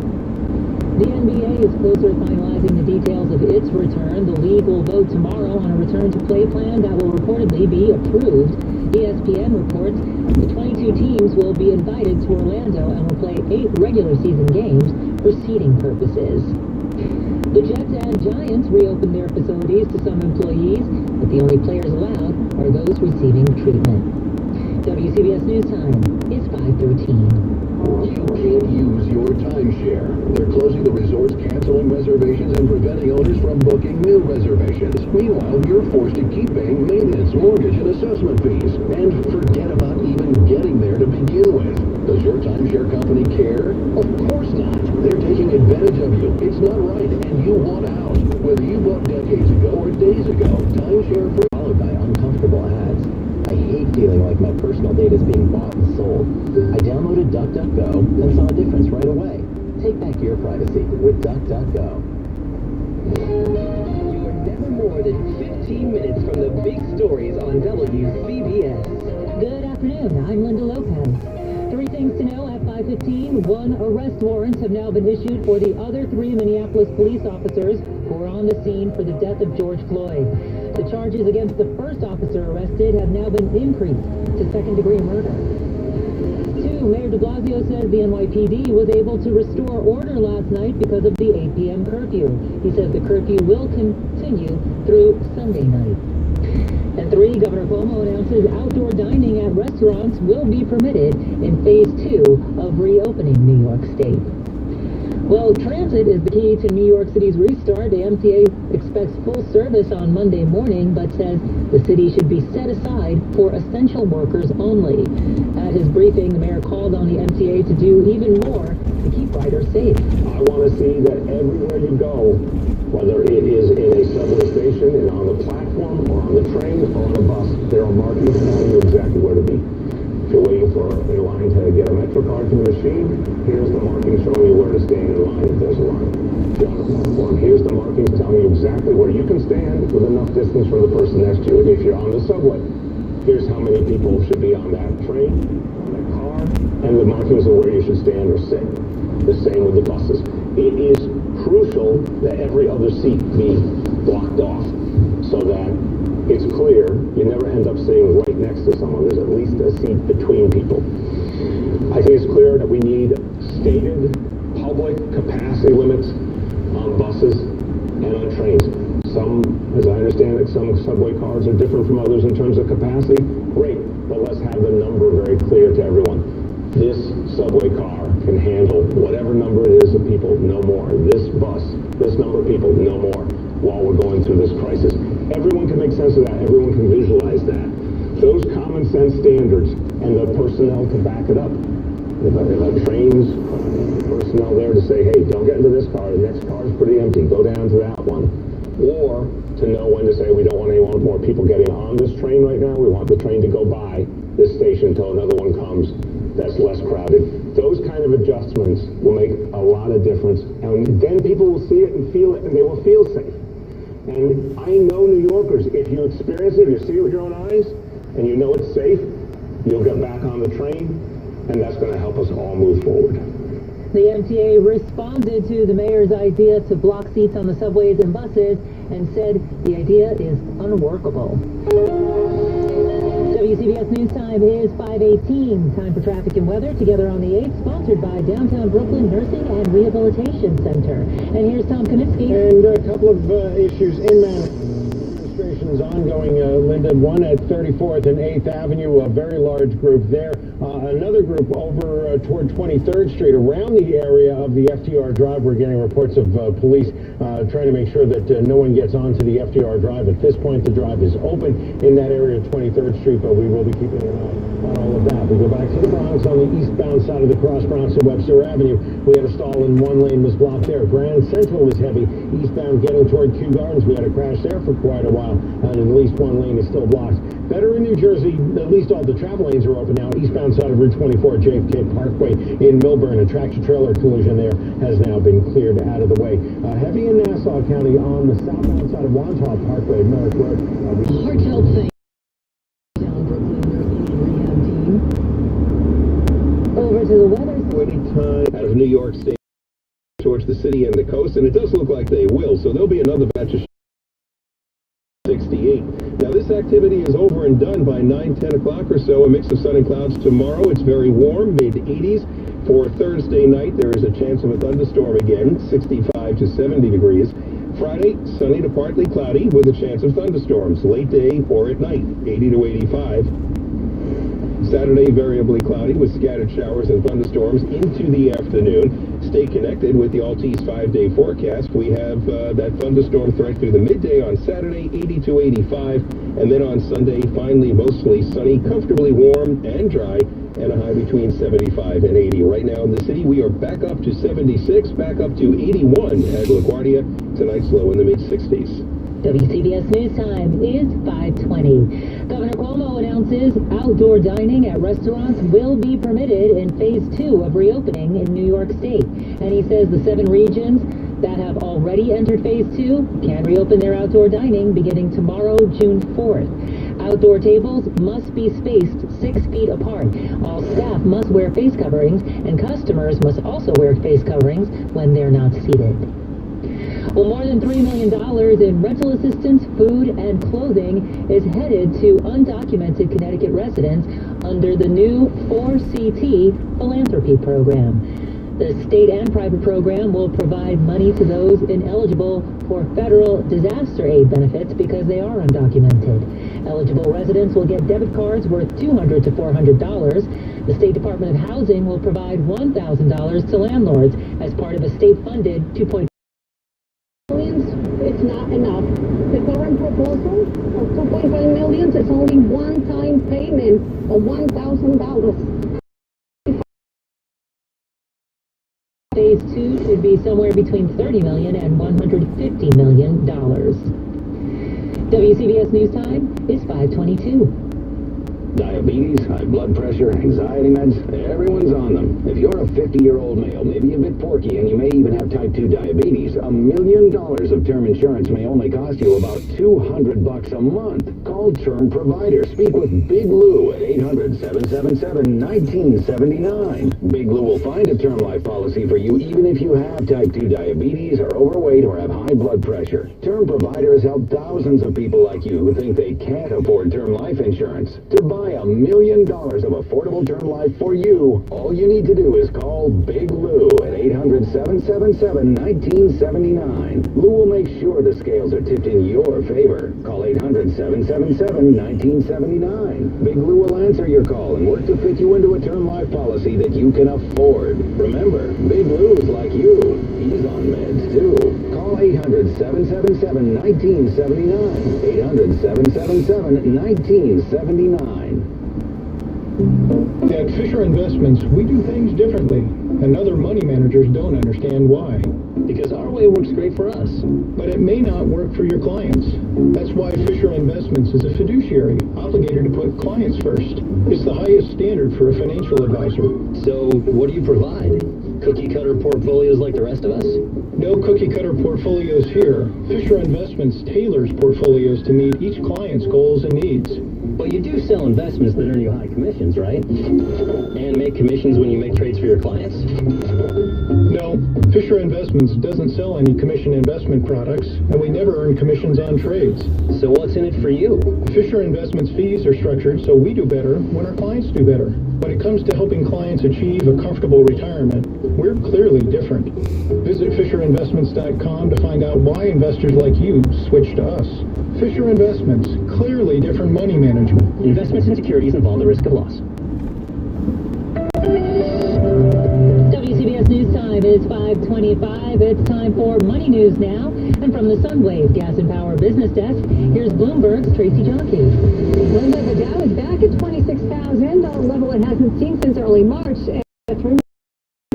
The NBA is closer to finalizing the details of its return. The league will vote tomorrow on a return-to-play plan that will reportedly be approved. ESPN reports the 22 teams will be invited to Orlando and will play 8 regular season games for seeding purposes. The Jets and Giants reopened their facilities to some employees, but the only players allowed are those receiving treatment. WCBS News Time is 5:13. You can't use your timeshare. They're closing the resorts, canceling reservations, and preventing owners from booking new reservations. Meanwhile, you're forced to keep paying maintenance, mortgage, and assessment fees. And forget about even getting there to begin with. Does your timeshare company care? Of course not. They're taking advantage of you. It's not right, and you want out. Whether you booked decades ago or days ago, timeshare free. Followed by uncomfortable ads. I hate feeling like my personal data is being bought and sold. I downloaded DuckDuckGo and saw a difference right away. Take back your privacy with DuckDuckGo. You're never more than 15 minutes from the big stories on WCBS. Good afternoon. I'm Linda Lopez. 3 things to know at 5:15. 1 arrest warrants have now been issued for the other 3 Minneapolis police officers who were on the scene for the death of George Floyd. The charges against the first officer arrested have now been increased to second-degree murder. 2, Mayor de Blasio says the NYPD was able to restore order last night because of the 8 p.m. curfew. He says the curfew will continue through Sunday night. And 3, Governor Cuomo announces outdoor dining at restaurants will be permitted in Phase 2 of reopening New York State. Well, transit is the key to New York City's restart. The MTA expects full service on Monday morning, but says the city should be set aside for essential workers only. At his briefing, the mayor called on the MTA to do even more to keep riders safe. I want to see that everywhere you go, whether it is in a subway station and on the platform or on the train or on a bus, there are markings telling you exactly where to be. If you're waiting for a line to get a Metro card from the machine, here's the markings showing you where to stand in line if there's a line. If you're on the platform, here's the markings telling you exactly where you can stand with enough distance from the person next to you. If you're on the subway, here's how many people should be on that train, on that car, and the markings of where you should stand or sit. The same with the buses. It is crucial that every other seat be blocked off so that it's clear you never end up sitting right next to someone. There's at least a seat between people. I think it's clear that we need stated public capacity limits on buses and on trains. Some, as I understand it, some subway cars are different from others in terms of capacity. Great, but let's have the number very clear to everyone. This subway car can handle whatever number it is of people, no more. This bus, this number of people, no more, while we're going through this crisis. Everyone can make sense of that. Everyone can visualize that. Those common sense standards and the personnel to back it up. If a train's personnel there to say, hey, don't get into this car, the next car is pretty empty, go down to that one. Or to know when to say we don't want any more people getting on this train right now. We want the train to go by this station until another one comes that's less crowded. Those kind of adjustments will make a lot of difference. And then people will see it and feel it, and they will feel safe. And I know New Yorkers, if you experience it, if you see it with your own eyes, and you know it's safe, you'll get back on the train, and that's going to help us all move forward. The MTA responded to the mayor's idea to block seats on the subways and buses and said the idea is unworkable. WCBS News Time is 5:18. Time for traffic and weather together on the 8th, sponsored by Downtown Brooklyn Nursing and Rehabilitation Center. And here's Tom Kaminsky. And a couple of issues in Manhattan. Demonstrations ongoing, Linda. One at 34th and 8th Avenue, a very large group there. Another group over toward 23rd Street, around the area of the FDR Drive. We're getting reports of police trying to make sure that no one gets onto the FDR Drive. At this point, the drive is open in that area of 23rd Street, but we will be keeping an eye on all of that. We go back to the Bronx on the eastbound side of the Cross Bronx and Webster Avenue. We had a stall in one lane was blocked there. Grand Central is heavy. Eastbound getting toward Kew Gardens. We had a crash there for quite a while, and at least one lane is still blocked. Better in New Jersey, at least all the travel lanes are open now. Eastbound side side of Route 24 JFK Parkway in Millburn. A tractor-trailer collision there has now been cleared out of the way. Heavy in Nassau County on the southbound side of Wantagh Parkway at Merrick Road. Heartfelt thanks. Brooklyn rehab team. Over to the weather. Anytime out of New York State towards the city and the coast, and it does look like they will, so there'll be another batch of 68. Now this activity is over and done by 9-10 o'clock or so. A mix of sun and clouds tomorrow. It's very warm, mid-80s. For Thursday night, there is a chance of a thunderstorm again, 65 to 70 degrees. Friday, sunny to partly cloudy with a chance of thunderstorms, late day or at night, 80 to 85. Saturday, variably cloudy with scattered showers and thunderstorms into the afternoon. Stay connected with the Altice 5-day forecast. We have that thunderstorm threat through the midday on Saturday, 80 to 85. And then on Sunday, finally mostly sunny, comfortably warm and dry, and a high between 75 and 80. Right now in the city, we are back up to 76, back up to 81 at LaGuardia. Tonight's low in the mid-60s. WCBS News Time is 5:20. Governor Cuomo announces outdoor dining at restaurants will be permitted in Phase 2 of reopening in New York State. And he says the 7 regions that have already entered Phase 2 can reopen their outdoor dining beginning tomorrow, June 4th. Outdoor tables must be spaced 6 feet apart. All staff must wear face coverings, and customers must also wear face coverings when they're not seated. Well, more than $3 million in rental assistance, food, and clothing is headed to undocumented Connecticut residents under the new 4CT philanthropy program. The state and private program will provide money to those ineligible for federal disaster aid benefits because they are undocumented. Eligible residents will get debit cards worth $200 to $400. The State Department of Housing will provide $1,000 to landlords as part of a state-funded $2.5 million. It's not enough. The current proposal of $2.5 million is only one-time payment of $1,000. Phase 2 should be somewhere between $30 million and $150 million. WCBS News Time is 5:22. Diabetes, high blood pressure, anxiety meds, everyone's on them. If you're a 50-year-old male, maybe a bit porky, and you may even have type 2 diabetes, $1 million of term insurance may only cost you about $200 a month. Call Term Provider. Speak with Big Lou at 800-777-1979. Big Lou will find a term life policy for you even if you have type 2 diabetes, are overweight, or have high blood pressure. Term Provider has helped thousands of people like you who think they can't afford term life insurance. To buy $1 million of affordable term life for you, all you need to do is call Big Lou at 800-777-1979. Lou will make sure the scales are tipped in your favor. Call 800-777-1979. Big Lou will answer your call and work to fit you into a term life policy that you can afford. Remember, Big Lou's like you. He's on meds too. Call 800-777-1979. 800-777-1979. At Fisher Investments, we do things differently, and other money managers don't understand why. Because our way works great for us. But it may not work for your clients. That's why Fisher Investments is a fiduciary, obligated to put clients first. It's the highest standard for a financial advisor. So, what do you provide? Cookie-cutter portfolios like the rest of us? No cookie-cutter portfolios here. Fisher Investments tailors portfolios to meet each client's goals and needs. But you do sell investments that earn you high commissions, right? And make commissions when you make trades for your clients? No, Fisher Investments doesn't sell any commission investment products, and we never earn commissions on trades. So what's in it for you? Fisher Investments fees are structured so we do better when our clients do better. When it comes to helping clients achieve a comfortable retirement, we're clearly different. Visit FisherInvestments.com to find out why investors like you switch to us. Fisher Investments, clearly different money management. Investments in securities involve the risk of loss. WCBS News Time is 5:25. It's time for Money News now. And from the Sunwave Gas and Power Business Desk, here's Bloomberg's Tracy Jockey. Linda, the Dow is back at 26,000, a level it hasn't seen since early March, at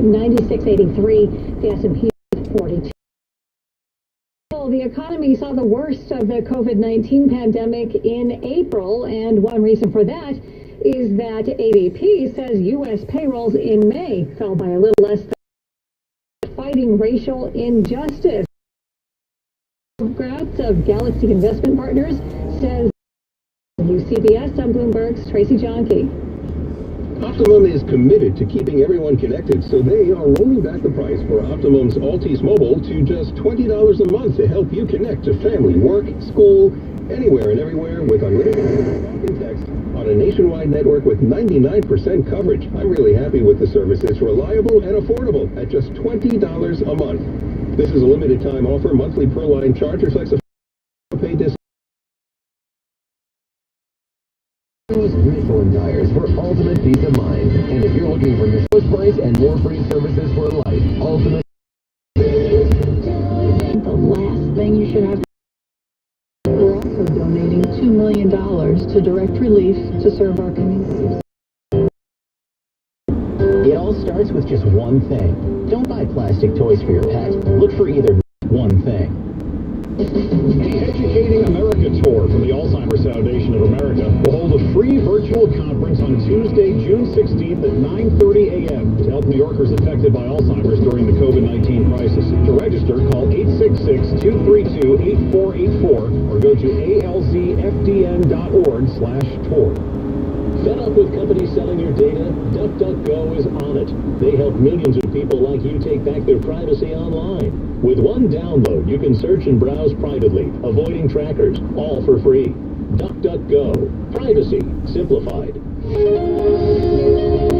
96.83. The S&P 42. The economy saw the worst of the COVID-19 pandemic in April, and one reason for that is that ADP says U.S. payrolls in May fell by a little less than fighting racial injustice. Gratz of Galaxy Investment Partners says WCBS on Bloomberg's Tracy Jonke. Optimum is committed to keeping everyone connected, so they are rolling back the price for Optimum's Altice Mobile to just $20 a month to help you connect to family, work, school, anywhere and everywhere with unlimited text on a nationwide network with 99% coverage. I'm really happy with the service. It's reliable and affordable at just $20 a month. This is a limited time offer. Monthly per line charge reflects a pay discount. Michelin tires for ultimate peace of mind. And if you're looking for the lowest price and more free services for life, ultimate. The last thing you should have. We're also donating $2 million to Direct Relief to serve our communities. It all starts with just one thing. Don't buy plastic toys for your pet. Look for either one thing. The Educating America Tour from the Alzheimer's Foundation of America will hold a free virtual conference on Tuesday, June 16th at 9:30 a.m. to help New Yorkers affected by Alzheimer's during the COVID-19 crisis. To register, call 866-232-8484 or go to alzfdn.org/tour. Fed up with companies selling your data? DuckDuckGo is on it. They help millions of people like you take back their privacy online. With one download, you can search and browse privately, avoiding trackers, all for free. DuckDuckGo. Privacy simplified.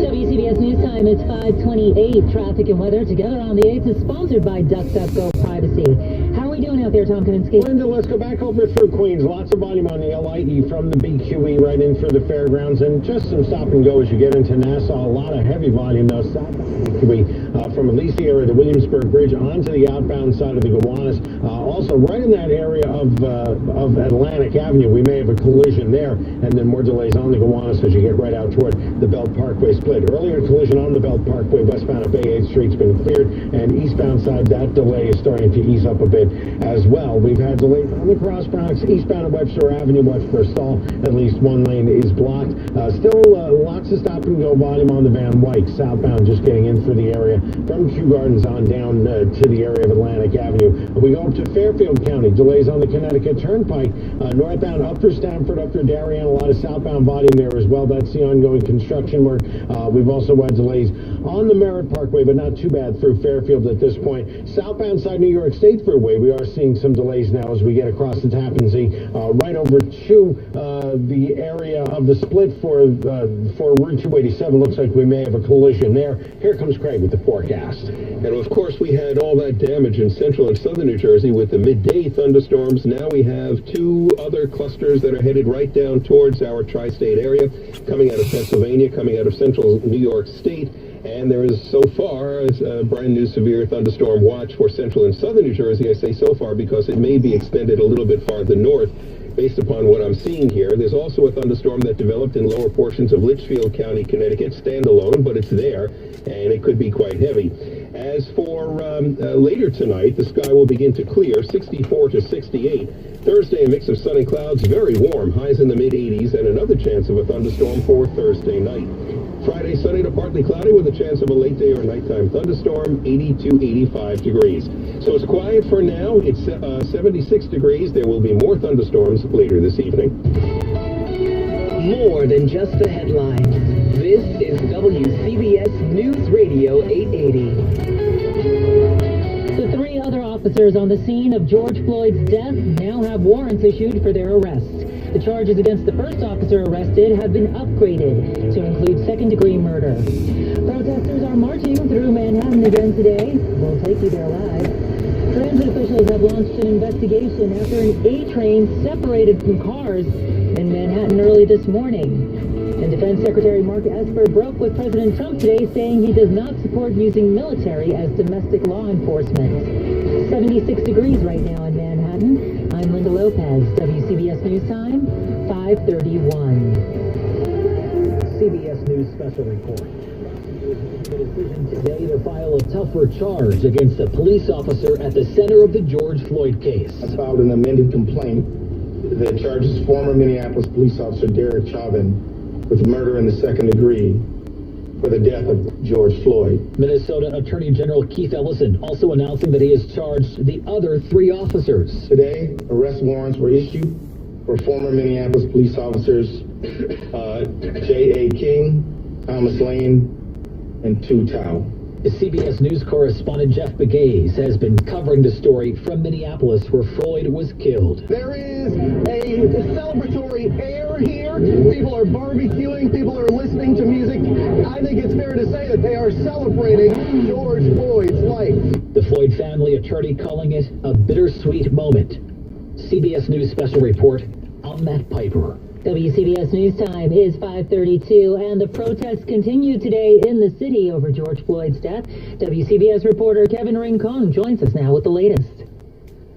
WCBS News Time, it's 5:28. Traffic and weather together on the 8th is sponsored by DuckDuckGo Privacy. How are we doing out there, Tom Kaminsky? Linda, let's go back over through Queens. Lots of volume on the LIE from the BQE right in through the fairgrounds, and just some stop and go as you get into Nassau. A lot of heavy volume though. Southbound BQE from at least the area of the Williamsburg Bridge onto the outbound side of the Gowanus. Also, right in that area of Atlantic Avenue, we may have a collision there, and then more delays on the Gowanus as you get right out toward the Belt Parkway split. Earlier collision on the Belt Parkway westbound of Bay 8th Street's been cleared, and eastbound side, that delay is starting to ease up a bit as well. We've had delays on the Cross Bronx, eastbound of Webster Avenue, watch for a stall. At least one lane is blocked. Still lots of stop and go volume on the Van Wyck, southbound just getting in through the area from Kew Gardens on down to the area of Atlantic Avenue. We go up to Fairfield County, delays on the Connecticut Turnpike, northbound up through Stamford, up through Darien, a lot of southbound volume there as well. That's the ongoing construction work. We've also had delays on the Merritt Parkway, but not too bad through Fairfield at this point. Southbound side New York State Thruway, we are seeing some delays now as we get across the Tappan Zee, right over to the area of the split for Route 287. Looks like we may have a collision there. Here comes Craig with the forecast. And of course, we had all that damage in central and southern New Jersey with the midday thunderstorms. Now we have two other clusters that are headed right down towards our tri-state area, coming out of Pennsylvania, coming out of central New York State. And there is so far a brand new severe thunderstorm watch for central and southern New Jersey. I say so far because it may be extended a little bit farther north based upon what I'm seeing here. There's also a thunderstorm that developed in lower portions of Litchfield County, Connecticut, standalone, but it's there, and it could be quite heavy. As for later tonight, the sky will begin to clear, 64 to 68. Thursday, a mix of sun and clouds, very warm, highs in the mid-80s, and another chance of a thunderstorm for Thursday night. Friday, sunny to partly cloudy with a chance of a late day or nighttime thunderstorm, 80 to 85 degrees. So it's quiet for now. It's 76 degrees. There will be more thunderstorms later this evening. More than just the headlines. This is WCBS News Radio 880. The three other officers on the scene of George Floyd's death now have warrants issued for their arrest. The charges against the first officer arrested have been upgraded to include second-degree murder. Protesters are marching through Manhattan again today. We'll take you there live. Transit officials have launched an investigation after an A train separated from cars in Manhattan early this morning. And Defense Secretary Mark Esper broke with President Trump today, saying he does not support using military as domestic law enforcement. 76 degrees right now in Manhattan. I'm Linda Lopez, WCBS News Time, 5:31. CBS News Special Report. The decision today to file a tougher charge against a police officer at the center of the George Floyd case. I filed an amended complaint that charges former Minneapolis police officer Derek Chauvin with murder in the second degree for the death of George Floyd. Minnesota Attorney General Keith Ellison also announcing that he has charged the other 3 officers. Today, arrest warrants were issued for former Minneapolis police officers J.A. King, Thomas Lane, and Tu Tao. CBS News correspondent Jeff Begays has been covering the story from Minneapolis where Floyd was killed. There is a celebratory air here. People are barbecuing. People are listening to music. I think it's fair to say that they are celebrating George Floyd's life. The Floyd family attorney calling it a bittersweet moment. CBS News special report, I'm Matt Piper. WCBS News Time is 5:32, and the protests continue today in the city over George Floyd's death. WCBS reporter Kevin Rincon joins us now with the latest.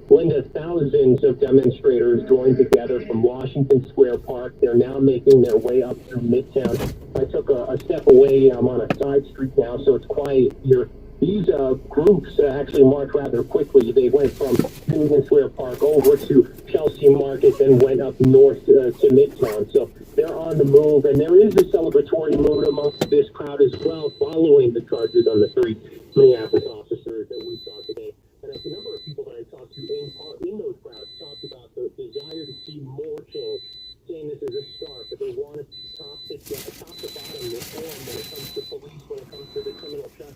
Linda, thousands of demonstrators joined together from Washington Square Park. They're now making their way up through Midtown. I took a step away. I'm on a side street now, so it's quiet here. These groups actually marched rather quickly. They went from Union Square Park over to Chelsea Market, then went up north to Midtown. So they're on the move, and there is a celebratory mood amongst this crowd as well, following the charges on the 3 Minneapolis officers that we saw today. And a number of people that I talked to in those crowds talked about the desire to see more change, saying this is a start, but they want to see top to bottom reform when it comes to police, when it comes to the criminal justice.